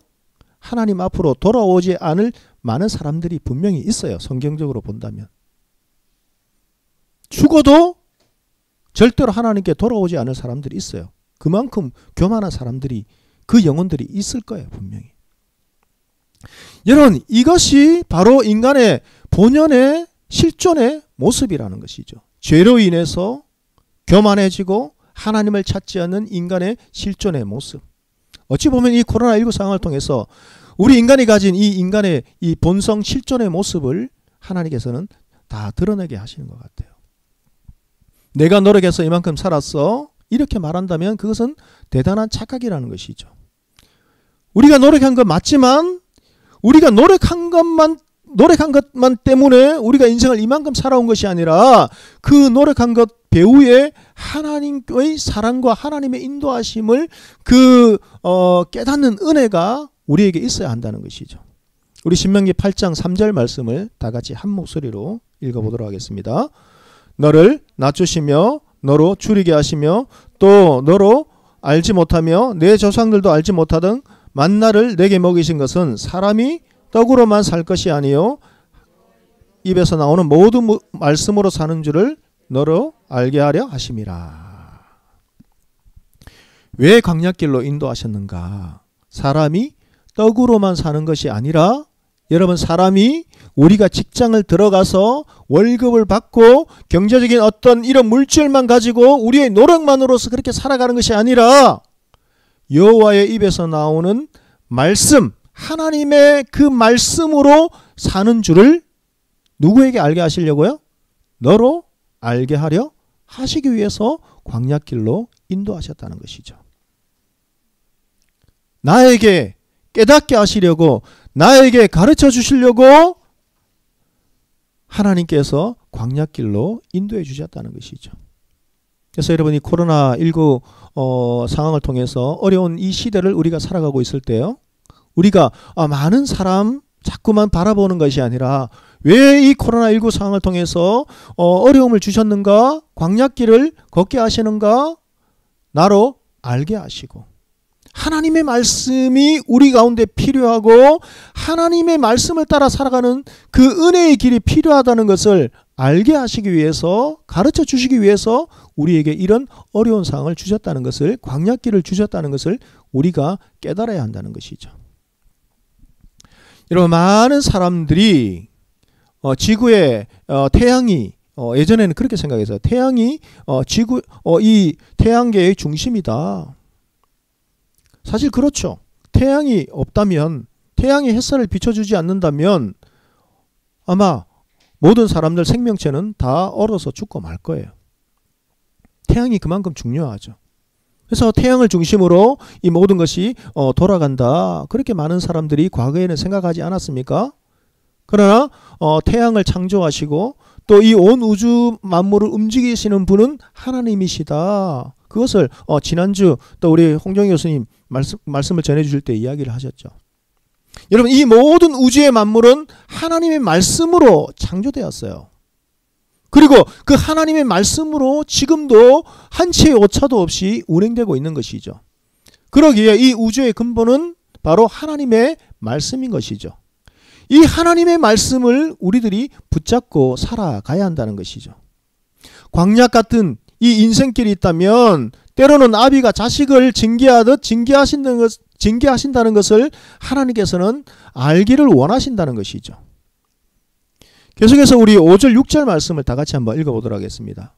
하나님 앞으로 돌아오지 않을 많은 사람들이 분명히 있어요. 성경적으로 본다면. 죽어도 절대로 하나님께 돌아오지 않을 사람들이 있어요. 그만큼 교만한 사람들이, 그 영혼들이 있을 거예요. 분명히. 여러분 이것이 바로 인간의 본연의 실존의 모습이라는 것이죠. 죄로 인해서 교만해지고 하나님을 찾지 않는 인간의 실존의 모습. 어찌 보면 이 코로나19 상황을 통해서 우리 인간이 가진 이 인간의 이 본성 실존의 모습을 하나님께서는 다 드러내게 하시는 것 같아요. 내가 노력해서 이만큼 살았어. 이렇게 말한다면 그것은 대단한 착각이라는 것이죠. 우리가 노력한 건 맞지만 우리가 노력한 것만 때문에 우리가 인생을 이만큼 살아온 것이 아니라 그 노력한 것 배후에 하나님의 사랑과 하나님의 인도하심을 깨닫는 은혜가 우리에게 있어야 한다는 것이죠. 우리 신명기 8장 3절 말씀을 다 같이 한 목소리로 읽어보도록 하겠습니다. 너를 낮추시며 너로 줄이게 하시며 또 너로 알지 못하며 내 조상들도 알지 못하던 만나를 내게 먹이신 것은 사람이 떡으로만 살 것이 아니요 입에서 나오는 모든 말씀으로 사는 줄을 너로 알게 하려 하심이라. 왜 광야길로 인도하셨는가? 사람이 떡으로만 사는 것이 아니라 여러분 사람이 우리가 직장을 들어가서 월급을 받고 경제적인 어떤 이런 물질만 가지고 우리의 노력만으로서 그렇게 살아가는 것이 아니라 여호와의 입에서 나오는 말씀, 하나님의 그 말씀으로 사는 줄을 누구에게 알게 하시려고요? 너로 알게 하려 하시기 위해서 광야길로 인도하셨다는 것이죠. 나에게 깨닫게 하시려고, 나에게 가르쳐 주시려고 하나님께서 광야길로 인도해 주셨다는 것이죠. 그래서 여러분 이 코로나19 상황을 통해서 어려운 이 시대를 우리가 살아가고 있을 때요, 우리가 많은 사람 자꾸만 바라보는 것이 아니라 왜 이 코로나19 상황을 통해서 어려움을 주셨는가, 광야길을 걷게 하시는가, 나로 알게 하시고 하나님의 말씀이 우리 가운데 필요하고 하나님의 말씀을 따라 살아가는 그 은혜의 길이 필요하다는 것을 알게 하시기 위해서, 가르쳐 주시기 위해서 우리에게 이런 어려운 상황을 주셨다는 것을, 광야길을 주셨다는 것을 우리가 깨달아야 한다는 것이죠. 여러분 많은 사람들이 지구의 태양이 예전에는 그렇게 생각했어요. 태양이 이 태양계의 중심이다. 사실 그렇죠. 태양이 없다면, 태양이 햇살을 비춰주지 않는다면 아마 모든 사람들 생명체는 다 얼어서 죽고 말 거예요. 태양이 그만큼 중요하죠. 그래서 태양을 중심으로 이 모든 것이 돌아간다. 그렇게 많은 사람들이 과거에는 생각하지 않았습니까? 그러나 태양을 창조하시고 또 이 온 우주 만물을 움직이시는 분은 하나님이시다. 그것을 지난주 또 우리 홍정희 교수님 말씀을 전해주실 때 이야기를 하셨죠. 여러분, 이 모든 우주의 만물은 하나님의 말씀으로 창조되었어요. 그리고 그 하나님의 말씀으로 지금도 한치의 오차도 없이 운행되고 있는 것이죠. 그러기에 이 우주의 근본은 바로 하나님의 말씀인 것이죠. 이 하나님의 말씀을 우리들이 붙잡고 살아가야 한다는 것이죠. 광약 같은 이 인생길이 있다면 때로는 아비가 자식을 징계하듯 징계하신다는 것을 하나님께서는 알기를 원하신다는 것이죠. 계속해서 우리 5절 6절 말씀을 다 같이 한번 읽어보도록 하겠습니다.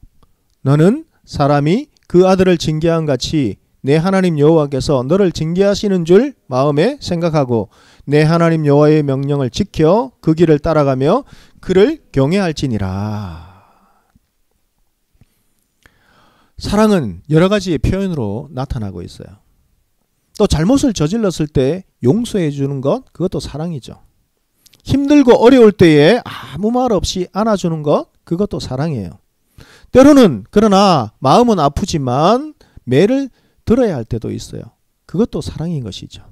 너는 사람이 그 아들을 징계한 같이 내 하나님 여호와께서 너를 징계하시는 줄 마음에 생각하고 내 하나님 여호와의 명령을 지켜 그 길을 따라가며 그를 경외할지니라. 사랑은 여러 가지의 표현으로 나타나고 있어요. 또 잘못을 저질렀을 때 용서해 주는 것, 그것도 사랑이죠. 힘들고 어려울 때에 아무 말 없이 안아주는 것, 그것도 사랑이에요. 때로는 그러나 마음은 아프지만 매를 들어야 할 때도 있어요. 그것도 사랑인 것이죠.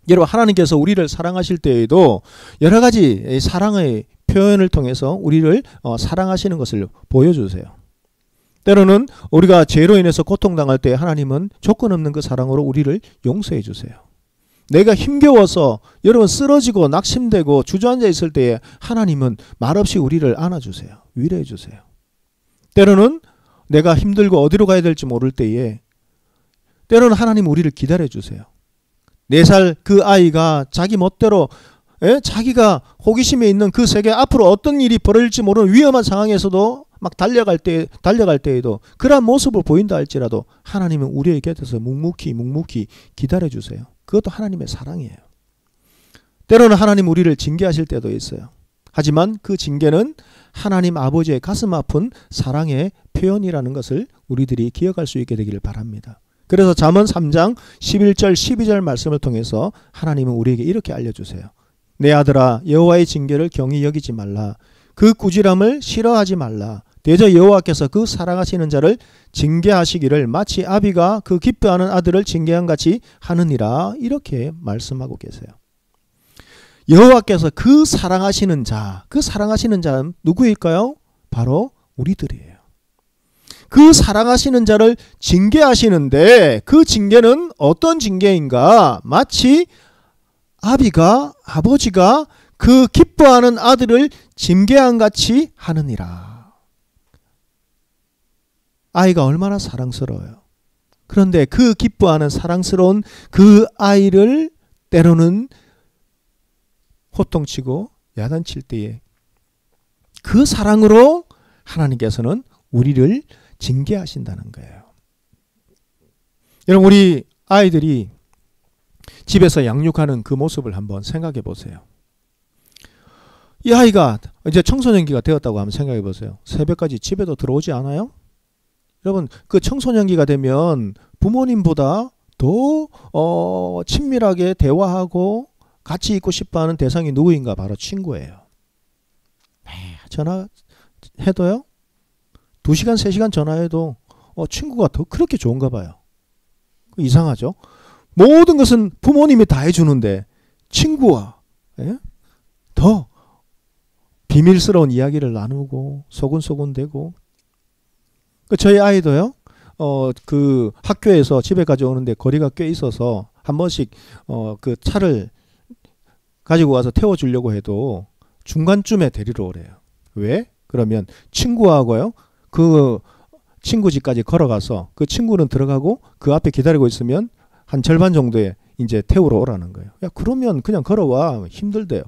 여러분, 하나님께서 우리를 사랑하실 때에도 여러 가지 사랑의 표현을 통해서 우리를 사랑하시는 것을 보여주세요. 때로는 우리가 죄로 인해서 고통당할 때 하나님은 조건 없는 그 사랑으로 우리를 용서해 주세요. 내가 힘겨워서 여러분 쓰러지고 낙심되고 주저앉아 있을 때에 하나님은 말없이 우리를 안아주세요. 위로해 주세요. 때로는 내가 힘들고 어디로 가야 될지 모를 때에 때로는 하나님은 우리를 기다려 주세요. 4살 그 아이가 자기 멋대로 자기가 호기심에 있는 그 세계 앞으로 어떤 일이 벌어질지 모르는 위험한 상황에서도 막 달려갈 때에도 그러한 모습을 보인다 할지라도 하나님은 우리의 곁에서 묵묵히 기다려 주세요. 그것도 하나님의 사랑이에요. 때로는 하나님 우리를 징계하실 때도 있어요. 하지만 그 징계는 하나님 아버지의 가슴 아픈 사랑의 표현이라는 것을 우리들이 기억할 수 있게 되기를 바랍니다. 그래서 잠언 3장 11절 12절 말씀을 통해서 하나님은 우리에게 이렇게 알려주세요. 내 아들아, 여호와의 징계를 경히 여기지 말라. 그 꾸지람을 싫어하지 말라. 대저 여호와께서 그 사랑하시는 자를 징계하시기를 마치 아비가 그 기뻐하는 아들을 징계한 같이 하느니라. 이렇게 말씀하고 계세요. 여호와께서 그 사랑하시는 자는 누구일까요? 바로 우리들이에요. 그 사랑하시는 자를 징계하시는데 그 징계는 어떤 징계인가? 마치 아버지가 그 기뻐하는 아들을 징계한 같이 하느니라. 아이가 얼마나 사랑스러워요. 그런데 그 기뻐하는 사랑스러운 그 아이를 때로는 호통치고 야단칠 때에 그 사랑으로 하나님께서는 우리를 징계하신다는 거예요. 여러분, 우리 아이들이 집에서 양육하는 그 모습을 한번 생각해 보세요. 이 아이가 이제 청소년기가 되었다고 한번 생각해 보세요. 새벽까지 집에도 들어오지 않아요? 여러분, 그 청소년기가 되면 부모님보다 더 친밀하게 대화하고 같이 있고 싶어하는 대상이 누구인가? 바로 친구예요. 전화해도요? 2시간 3시간 전화해도 친구가 더 그렇게 좋은가 봐요. 이상하죠? 모든 것은 부모님이 다 해주는데 친구와 더 비밀스러운 이야기를 나누고 소곤소곤대고. 저희 아이도요, 그 학교에서 집에까지 오는데 거리가 꽤 있어서 한 번씩 그 차를 가지고 와서 태워주려고 해도 중간쯤에 데리러 오래요. 왜? 그러면 친구하고요, 그 친구 집까지 걸어가서 그 친구는 들어가고 그 앞에 기다리고 있으면 한 절반 정도에 이제 태우러 오라는 거예요. 야, 그러면 그냥 걸어와. 힘들대요.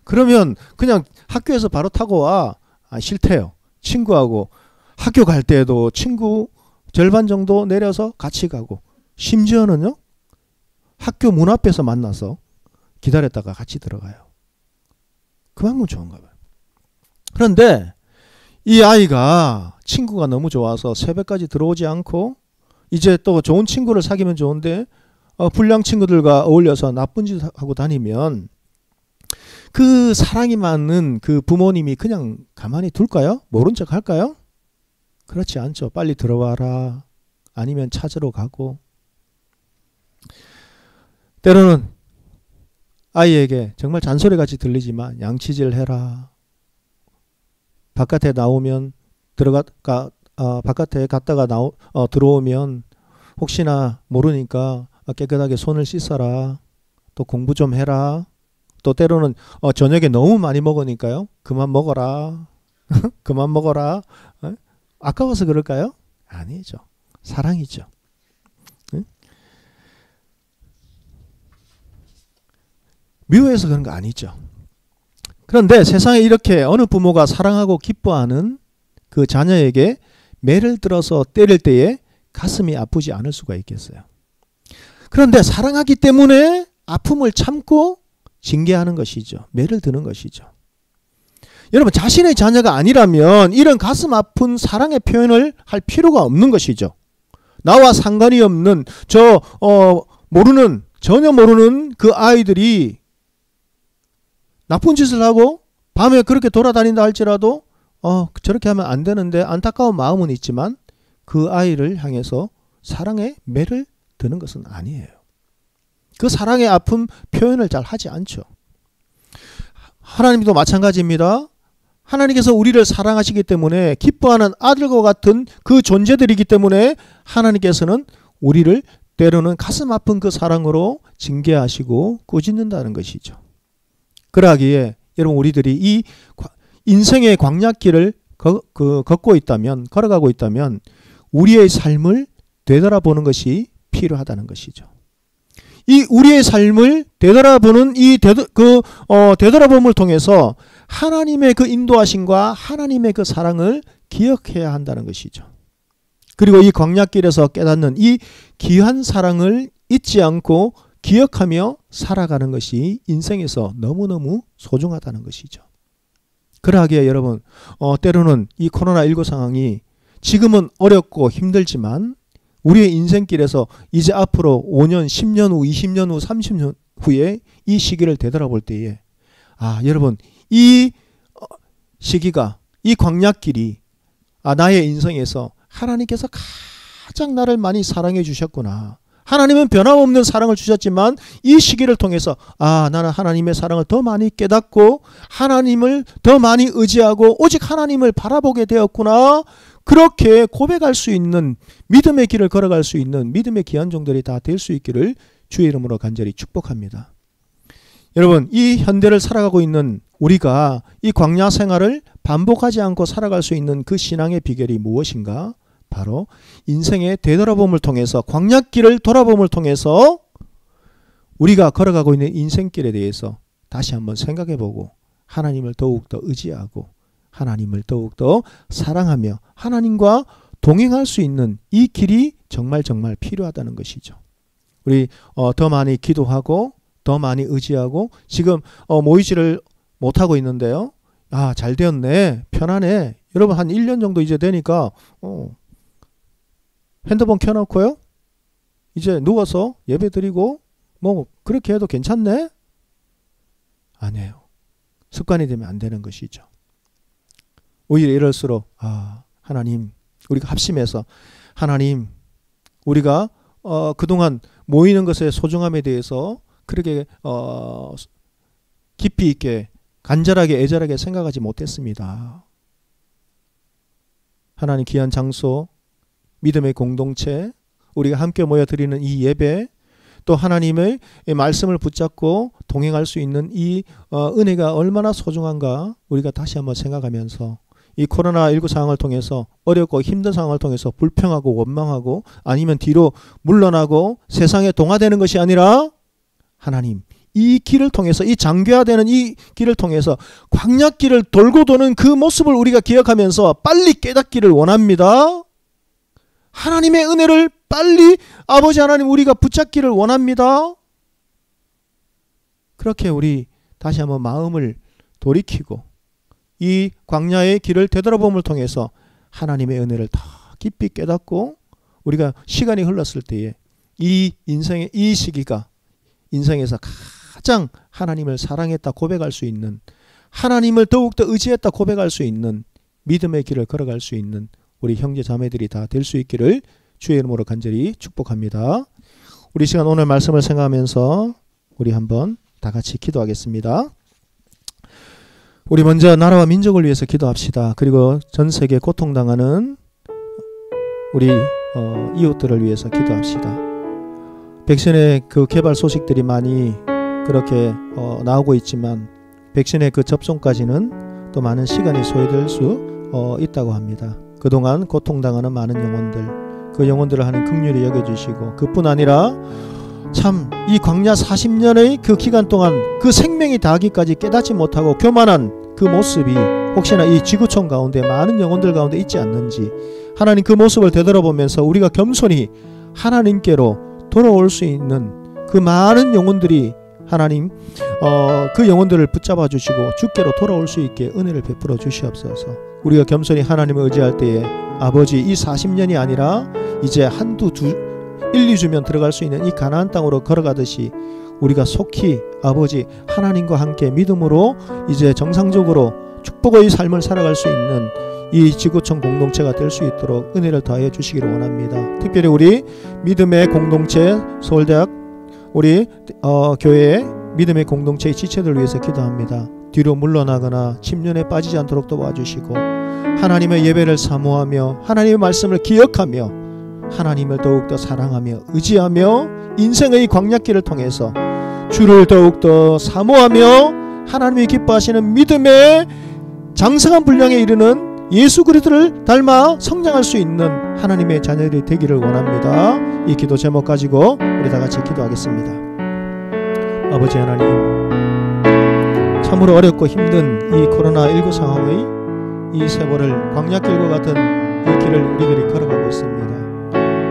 그러면 그냥 학교에서 바로 타고 와. 싫대요. 친구하고 학교 갈 때에도 친구 절반 정도 내려서 같이 가고, 심지어는요, 학교 문 앞에서 만나서 기다렸다가 같이 들어가요. 그만큼 좋은가 봐요. 그런데 이 아이가 친구가 너무 좋아서 새벽까지 들어오지 않고 이제 또 좋은 친구를 사귀면 좋은데 불량 친구들과 어울려서 나쁜 짓 하고 다니면 그 사랑이 많은 그 부모님이 그냥 가만히 둘까요? 모른 척 할까요? 그렇지 않죠. 빨리 들어와라. 아니면 찾으러 가고. 때로는 아이에게 정말 잔소리같이 들리지만 양치질 해라. 바깥에 나오면 바깥에 갔다가 들어오면 혹시나 모르니까 깨끗하게 손을 씻어라. 또 공부 좀 해라. 또 때로는 저녁에 너무 많이 먹으니까요. 그만 먹어라. 그만 먹어라. 아까워서 그럴까요? 아니죠. 사랑이죠. 미워해서 그런 거 아니죠. 그런데 세상에 이렇게 어느 부모가 사랑하고 기뻐하는 그 자녀에게 매를 들어서 때릴 때에 가슴이 아프지 않을 수가 있겠어요. 그런데 사랑하기 때문에 아픔을 참고 징계하는 것이죠. 매를 드는 것이죠. 여러분, 자신의 자녀가 아니라면 이런 가슴 아픈 사랑의 표현을 할 필요가 없는 것이죠. 나와 상관이 없는 전혀 모르는 그 아이들이 나쁜 짓을 하고 밤에 그렇게 돌아다닌다 할지라도 저렇게 하면 안 되는데 안타까운 마음은 있지만 그 아이를 향해서 사랑의 매를 드는 것은 아니에요. 그 사랑의 아픔 표현을 잘 하지 않죠. 하나님도 마찬가지입니다. 하나님께서 우리를 사랑하시기 때문에 기뻐하는 아들과 같은 그 존재들이기 때문에 하나님께서는 우리를 때로는 가슴 아픈 그 사랑으로 징계하시고 꾸짖는다는 것이죠. 그러하기에 여러분, 우리들이 이 인생의 광야길을 걸어가고 있다면 우리의 삶을 되돌아보는 것이 필요하다는 것이죠. 이 우리의 삶을 되돌아보는 되돌아봄을 통해서 하나님의 그 인도하심과 하나님의 그 사랑을 기억해야 한다는 것이죠. 그리고 이 광야길에서 깨닫는 이 귀한 사랑을 잊지 않고 기억하며 살아가는 것이 인생에서 너무너무 소중하다는 것이죠. 그러하기에 여러분, 때로는 이 코로나19 상황이 지금은 어렵고 힘들지만 우리의 인생길에서 이제 앞으로 5년, 10년 후, 20년 후, 30년 후에 이 시기를 되돌아볼 때에 여러분, 이 시기가, 이 광야길이 나의 인생에서 하나님께서 가장 나를 많이 사랑해 주셨구나. 하나님은 변함없는 사랑을 주셨지만 이 시기를 통해서 나는 하나님의 사랑을 더 많이 깨닫고 하나님을 더 많이 의지하고 오직 하나님을 바라보게 되었구나. 그렇게 고백할 수 있는, 믿음의 길을 걸어갈 수 있는 믿음의 귀한 종들이 다 될 수 있기를 주의 이름으로 간절히 축복합니다. 여러분, 이 현대를 살아가고 있는 우리가 이 광야 생활을 반복하지 않고 살아갈 수 있는 그 신앙의 비결이 무엇인가? 바로 인생의 되돌아봄을 통해서, 광야길을 돌아봄을 통해서 우리가 걸어가고 있는 인생길에 대해서 다시 한번 생각해보고 하나님을 더욱더 의지하고 하나님을 더욱더 사랑하며 하나님과 동행할 수 있는 이 길이 정말 필요하다는 것이죠. 우리 더 많이 기도하고 더 많이 의지하고 지금 모이지를 못하고 있는데요. 잘 되었네. 편하네. 여러분, 한 1년 정도 이제 되니까 핸드폰 켜놓고요. 이제 누워서 예배 드리고 그렇게 해도 괜찮네? 아니에요. 습관이 되면 안 되는 것이죠. 오히려 이럴수록 하나님, 우리가 합심해서 하나님, 우리가 그동안 모이는 것의 소중함에 대해서 그렇게 깊이 있게 간절하게 애절하게 생각하지 못했습니다. 하나님, 귀한 장소, 믿음의 공동체, 우리가 함께 모여 드리는 이 예배, 또 하나님의 말씀을 붙잡고 동행할 수 있는 이 은혜가 얼마나 소중한가 우리가 다시 한번 생각하면서 이 코로나19 상황을 통해서, 어렵고 힘든 상황을 통해서 불평하고 원망하고 아니면 뒤로 물러나고 세상에 동화되는 것이 아니라 하나님, 이 길을 통해서, 이 장괴화되는 이 길을 통해서 광야길을 돌고 도는 그 모습을 우리가 기억하면서 빨리 깨닫기를 원합니다. 하나님의 은혜를 빨리 아버지 하나님 우리가 붙잡기를 원합니다. 그렇게 우리 다시 한번 마음을 돌이키고 이 광야의 길을 되돌아봄을 통해서 하나님의 은혜를 더 깊이 깨닫고 우리가 시간이 흘렀을 때에 이 인생의 이 시기가 인생에서 가장 하나님을 사랑했다 고백할 수 있는, 하나님을 더욱더 의지했다 고백할 수 있는 믿음의 길을 걸어갈 수 있는 우리 형제 자매들이 다 될 수 있기를 주의 이름으로 간절히 축복합니다. 우리 시간 오늘 말씀을 생각하면서 우리 한번 다 같이 기도하겠습니다. 우리 먼저 나라와 민족을 위해서 기도합시다. 그리고 전 세계 고통당하는 우리 이웃들을 위해서 기도합시다. 백신의 그 개발 소식들이 많이 그렇게 나오고 있지만 백신의 그 접종까지는 또 많은 시간이 소요될 수 있다고 합니다. 그동안 고통당하는 많은 영혼들, 그 영혼들을 하는 긍휼히 여겨주시고, 그뿐 아니라 참 이 광야 40년의 그 기간 동안 그 생명이 다하기까지 깨닫지 못하고 교만한 그 모습이 혹시나 이 지구촌 가운데 많은 영혼들 가운데 있지 않는지, 하나님 그 모습을 되돌아보면서 우리가 겸손히 하나님께로 돌아올 수 있는 그 많은 영혼들이 하나님 그 영혼들을 붙잡아 주시고 주께로 돌아올 수 있게 은혜를 베풀어 주시옵소서. 우리가 겸손히 하나님을 의지할 때에 아버지 이 40년이 아니라 이제 1-2주면 들어갈 수 있는 이 가나안 땅으로 걸어가듯이 우리가 속히 아버지 하나님과 함께 믿음으로 이제 정상적으로 축복의 삶을 살아갈 수 있는 이 지구촌 공동체가 될 수 있도록 은혜를 더하여 주시기를 원합니다. 특별히 우리 믿음의 공동체 서울대학 우리 교회의 믿음의 공동체의 지체들을 위해서 기도합니다. 뒤로 물러나거나 침륜에 빠지지 않도록 도와주시고 하나님의 예배를 사모하며 하나님의 말씀을 기억하며 하나님을 더욱더 사랑하며 의지하며 인생의 광야길을 통해서 주를 더욱더 사모하며 하나님이 기뻐하시는 믿음의 장성한 분량에 이르는 예수 그리스도를 닮아 성장할 수 있는 하나님의 자녀들이 되기를 원합니다. 이 기도 제목 가지고 우리 다 같이 기도하겠습니다. 아버지 하나님, 참으로 어렵고 힘든 이 코로나19 상황의 이 세월을 광야길과 같은 이 길을 우리들이 걸어가고 있습니다.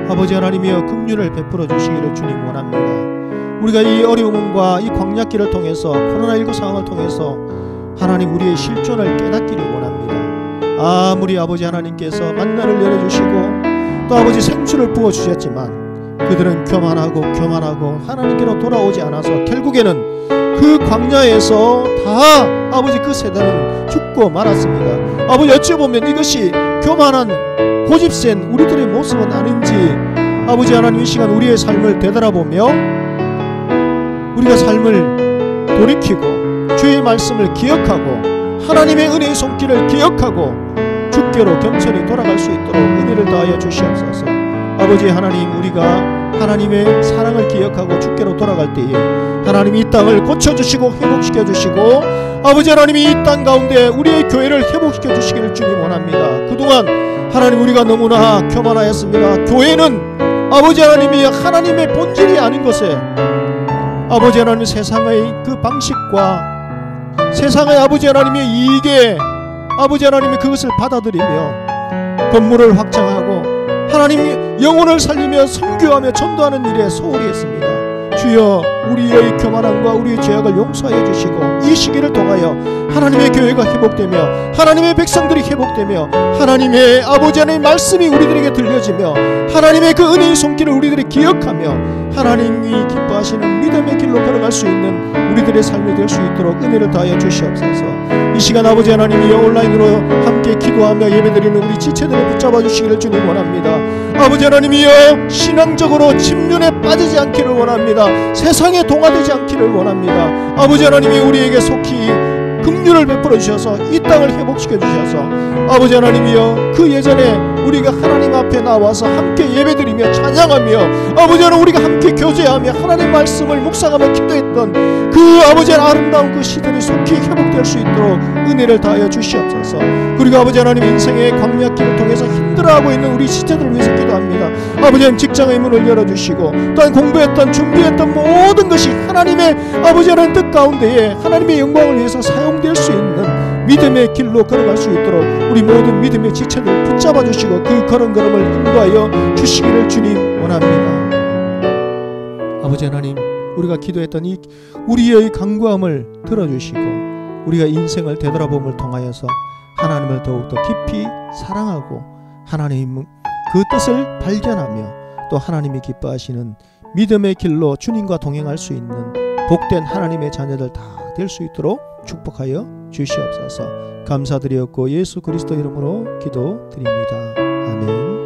아버지 하나님이여 긍휼을 베풀어 주시기를 주님 원합니다. 우리가 이 어려움과 이 광야길을 통해서 코로나19 상황을 통해서 하나님 우리의 실존을 깨닫기를 원합니다. 아무리 아버지 하나님께서 만나를 열어주시고 또 아버지 생수를 부어주셨지만 그들은 교만하고 하나님께로 돌아오지 않아서 결국에는 그 광야에서 다 아버지 그 세대는 죽고 말았습니다. 아버지 어찌 보면 이것이 교만한 고집센 우리들의 모습은 아닌지 아버지 하나님 이 시간 우리의 삶을 되돌아보며 우리가 삶을 돌이키고 주의 말씀을 기억하고 하나님의 은혜의 손길을 기억하고 주께로 겸손히 돌아갈 수 있도록 은혜를 더하여 주시옵소서. 아버지 하나님, 우리가 하나님의 사랑을 기억하고 주께로 돌아갈 때에 하나님이 이 땅을 고쳐주시고 회복시켜주시고 아버지 하나님이 이 땅 가운데 우리의 교회를 회복시켜 주시기를 주님 원합니다. 그동안 하나님 우리가 너무나 교만하였습니다. 교회는 아버지 하나님이 하나님의 본질이 아닌 것에 아버지 하나님 세상의 그 방식과 세상의 아버지 하나님의 이익에 아버지 하나님이 그것을 받아들이며 건물을 확장하고 하나님 영혼을 살리며 선교하며 전도하는 일에 소홀히 했습니다. 주여 우리의 교만함과 우리의 죄악을 용서하여 주시고 이 시기를 통하여 하나님의 교회가 회복되며 하나님의 백성들이 회복되며 하나님의 아버지 하나님의 말씀이 우리들에게 들려지며 하나님의 그 은혜의 손길을 우리들이 기억하며 하나님이 기뻐하시는 믿음의 길로 걸어갈 수 있는 우리들의 삶이 될 수 있도록 은혜를 더하여 주시옵소서. 이 시간 아버지 하나님이 온라인으로 함께 기도하며 예배드리는 우리 지체들을 붙잡아 주시기를 주님 원합니다. 아버지 하나님이여 신앙적으로 침륜에 빠지지 않기를 원합니다. 세상에 동화되지 않기를 원합니다. 아버지 하나님이 우리에게 속히 긍휼을 베풀어 주셔서 이 땅을 회복시켜 주셔서 아버지 하나님이여 그 예전에 우리가 하나님 앞에 나와서 함께 예배드리며 찬양하며 아버지 하나님 우리가 함께 교제하며 하나님 말씀을 묵상하며 기도했던 그 아버지의 아름다운 그 시절이 속히 회복될 수 있도록 은혜를 다하여 주시옵소서. 그리고 아버지 하나님 인생의 광야길을 통해서 힘들어하고 있는 우리 시체들을 위해서 기도합니다. 아버지 하나님 직장의 문을 열어주시고 또한 공부했던 준비했던 모든 것이 하나님의 아버지 하나님 뜻 가운데에 하나님의 영광을 위해서 사용될 수 있는 믿음의 길로 걸어갈 수 있도록 우리 모든 믿음의 지체들 붙잡아 주시고 그 걸음걸음을 인도하여 주시기를 주님 원합니다. 아버지 하나님 우리가 기도했던 이 우리의 간구함을 들어주시고 우리가 인생을 되돌아봄을 통하여서 하나님을 더욱더 깊이 사랑하고 하나님 그 뜻을 발견하며 또 하나님이 기뻐하시는 믿음의 길로 주님과 동행할 수 있는 복된 하나님의 자녀들 다 될 수 있도록 축복하여 주시옵소서. 감사드렸고 예수 그리스도 이름으로 기도드립니다. 아멘.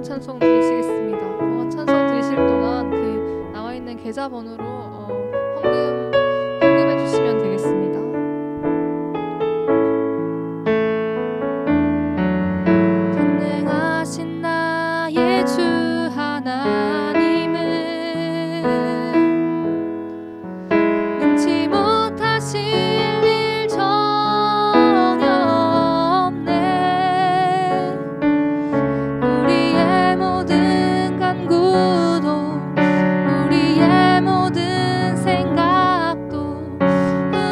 찬송 드리시겠습니다. 찬송 드리실 동안 그 나와 있는 계좌번호로 헌금해 주시면 되겠습니다. 전능하신 나의 주 하나님은 능치 못하실 일 전혀 없네. 우리의 모든 간구도 우리의 모든 생각도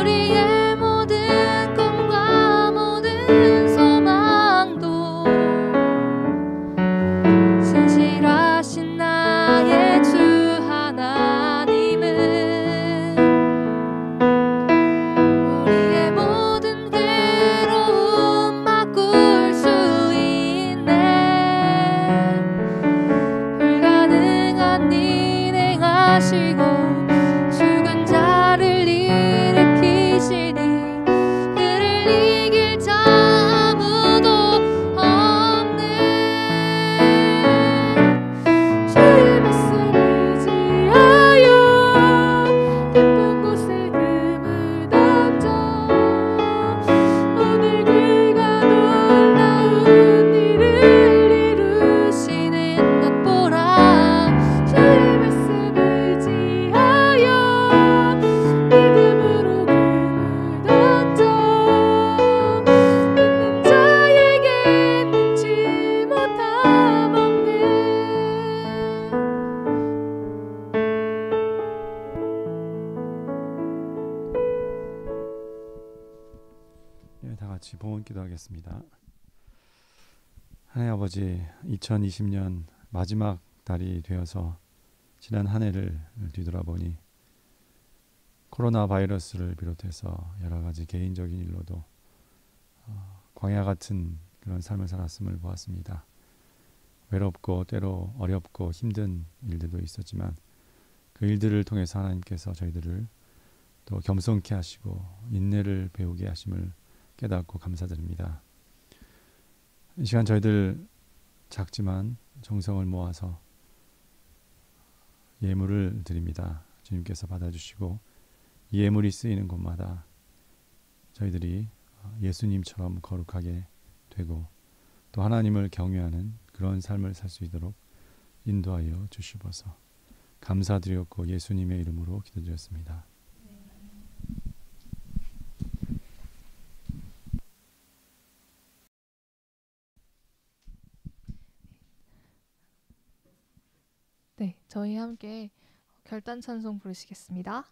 우리의 모든 꿈과 모든 소망도 신실하신 나의 주 하나님은 우리의 모든 괴로움 바꿀 수 있네. 불가능한 일 행하시고 죽은 자를 일으키시니 그를 이길 자 아무도 없네. 주의 말씀 의지하여 깊은 곳에 금을 던져 오늘 그가 놀라운 일을 이루시는 것 보라. 주의 말씀 의지하여 믿음으로 금을 던져 믿는 자에게 믿지 못함 없네. 예, 다 같이 봉헌 기도하겠습니다. 하나님 아버지, 2020년 마지막 달이 되어서 지난 한 해를 뒤돌아보니 코로나 바이러스를 비롯해서 여러 가지 개인적인 일로도 광야 같은 그런 삶을 살았음을 보았습니다. 외롭고 때로 어렵고 힘든 일들도 있었지만 그 일들을 통해서 하나님께서 저희들을 또 겸손케 하시고 인내를 배우게 하심을 깨닫고 감사드립니다. 이 시간 저희들 작지만 정성을 모아서 예물을 드립니다. 주님께서 받아주시고 이 예물이 쓰이는 곳마다 저희들이 예수님처럼 거룩하게 되고 또 하나님을 경외하는 그런 삶을 살 수 있도록 인도하여 주시옵소서. 감사드렸고 예수님의 이름으로 기도드렸습니다. 네, 저희 함께 결단 찬송 부르시겠습니다.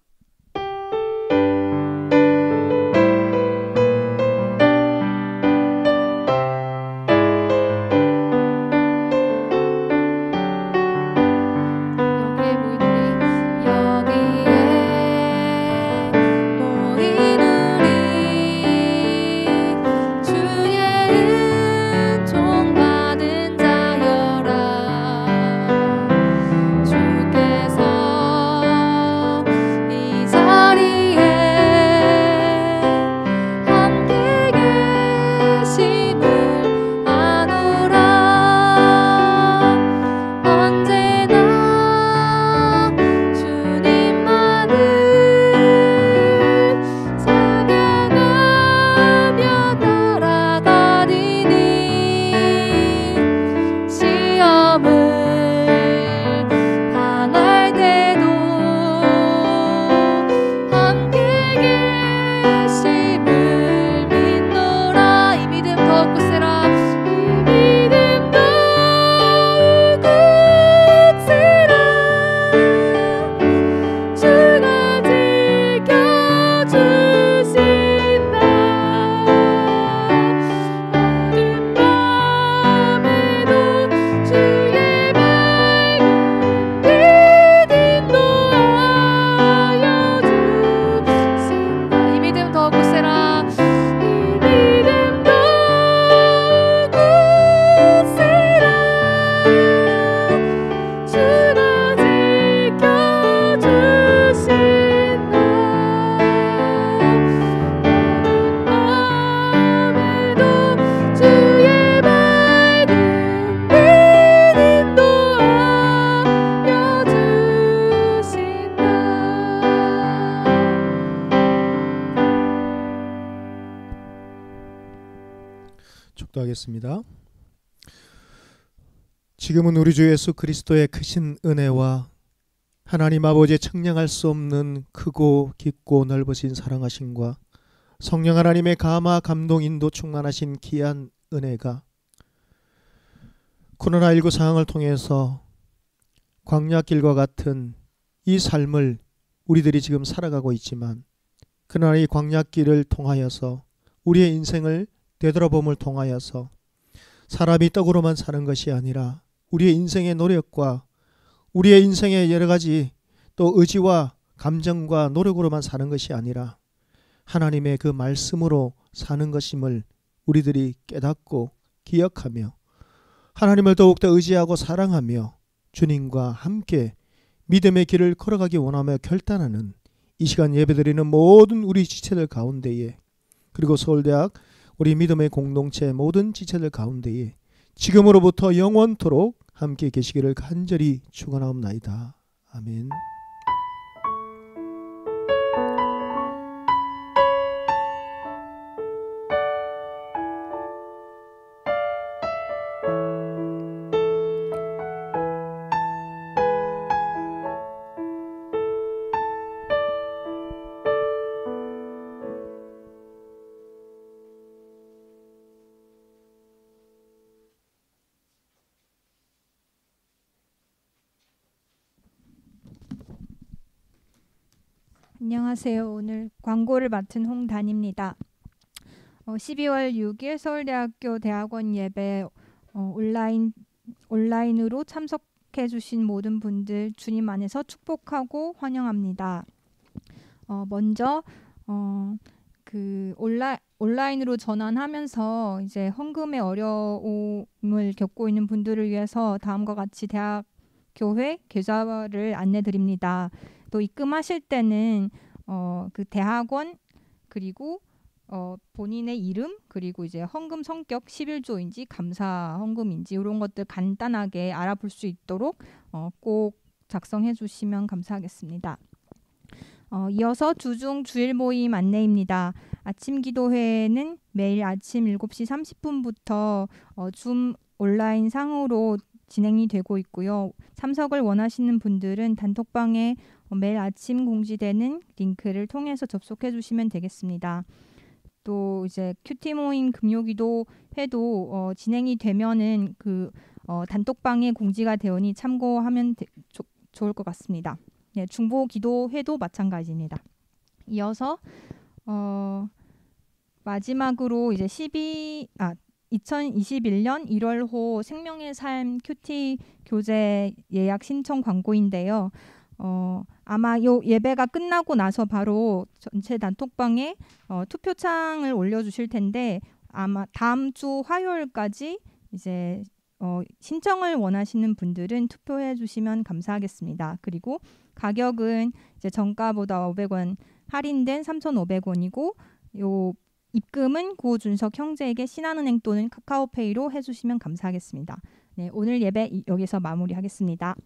주께서 기도하겠습니다. 지금은 우리 주 예수 그리스도의 크신 은혜와 하나님 아버지의 청량할 수 없는 크고 깊고 넓으신 사랑하심과 성령 하나님의 감화 감동 인도 충만하신 귀한 은혜가 코로나19 상황을 통해서 광야길과 같은 이 삶을 우리들이 지금 살아가고 있지만, 그러나 이 광야길을 통하여서 우리의 인생을 되돌아봄을 통하여서 사람이 떡으로만 사는 것이 아니라 우리의 인생의 노력과 우리의 인생의 여러 가지 또 의지와 감정과 노력으로만 사는 것이 아니라 하나님의 그 말씀으로 사는 것임을 우리들이 깨닫고 기억하며 하나님을 더욱더 의지하고 사랑하며 주님과 함께 믿음의 길을 걸어가기 원하며 결단하는 이 시간 예배드리는 모든 우리 지체들 가운데에, 그리고 서울대학 우리 믿음의 공동체 모든 지체들 가운데에 지금으로부터 영원토록 함께 계시기를 간절히 축원하옵나이다. 아멘. 안녕하세요. 오늘 광고를 맡은 홍단입니다. 12월 6일 서울대학교 대학원 예배 온라인으로 참석해 주신 모든 분들 주님 안에서 축복하고 환영합니다. 먼저 그 온라인으로 전환하면서 이제 헌금의 어려움을 겪고 있는 분들을 위해서 다음과 같이 대학 교회 계좌를 안내 드립니다. 또 입금하실 때는 그 대학원 그리고 본인의 이름 그리고 이제 헌금 성격 11조인지 감사 헌금인지 이런 것들 간단하게 알아볼 수 있도록 꼭 작성해 주시면 감사하겠습니다. 이어서 주중 주일 모임 안내입니다. 아침 기도회는 매일 아침 7시 30분부터 줌 온라인 상으로 진행이 되고 있고요. 참석을 원하시는 분들은 단톡방에 매일 아침 공지되는 링크를 통해서 접속해 주시면 되겠습니다. 또 이제 큐티 모임 금요기도 회도 진행이 되면은 그 단톡방에 공지가 되오니 참고하면 좋을 것 같습니다. 네, 중보 기도회도 마찬가지입니다. 이어서 마지막으로 이제 2021년 1월호 생명의 삶 큐티 교재 예약 신청 광고인데요. 아마 요 예배가 끝나고 나서 바로 전체 단톡방에 투표창을 올려주실 텐데 아마 다음 주 화요일까지 이제 신청을 원하시는 분들은 투표해 주시면 감사하겠습니다. 그리고 가격은 이제 정가보다 500원 할인된 3,500원이고 요 입금은 고준석 형제에게 신한은행 또는 카카오페이로 해주시면 감사하겠습니다. 네, 오늘 예배 여기서 마무리하겠습니다.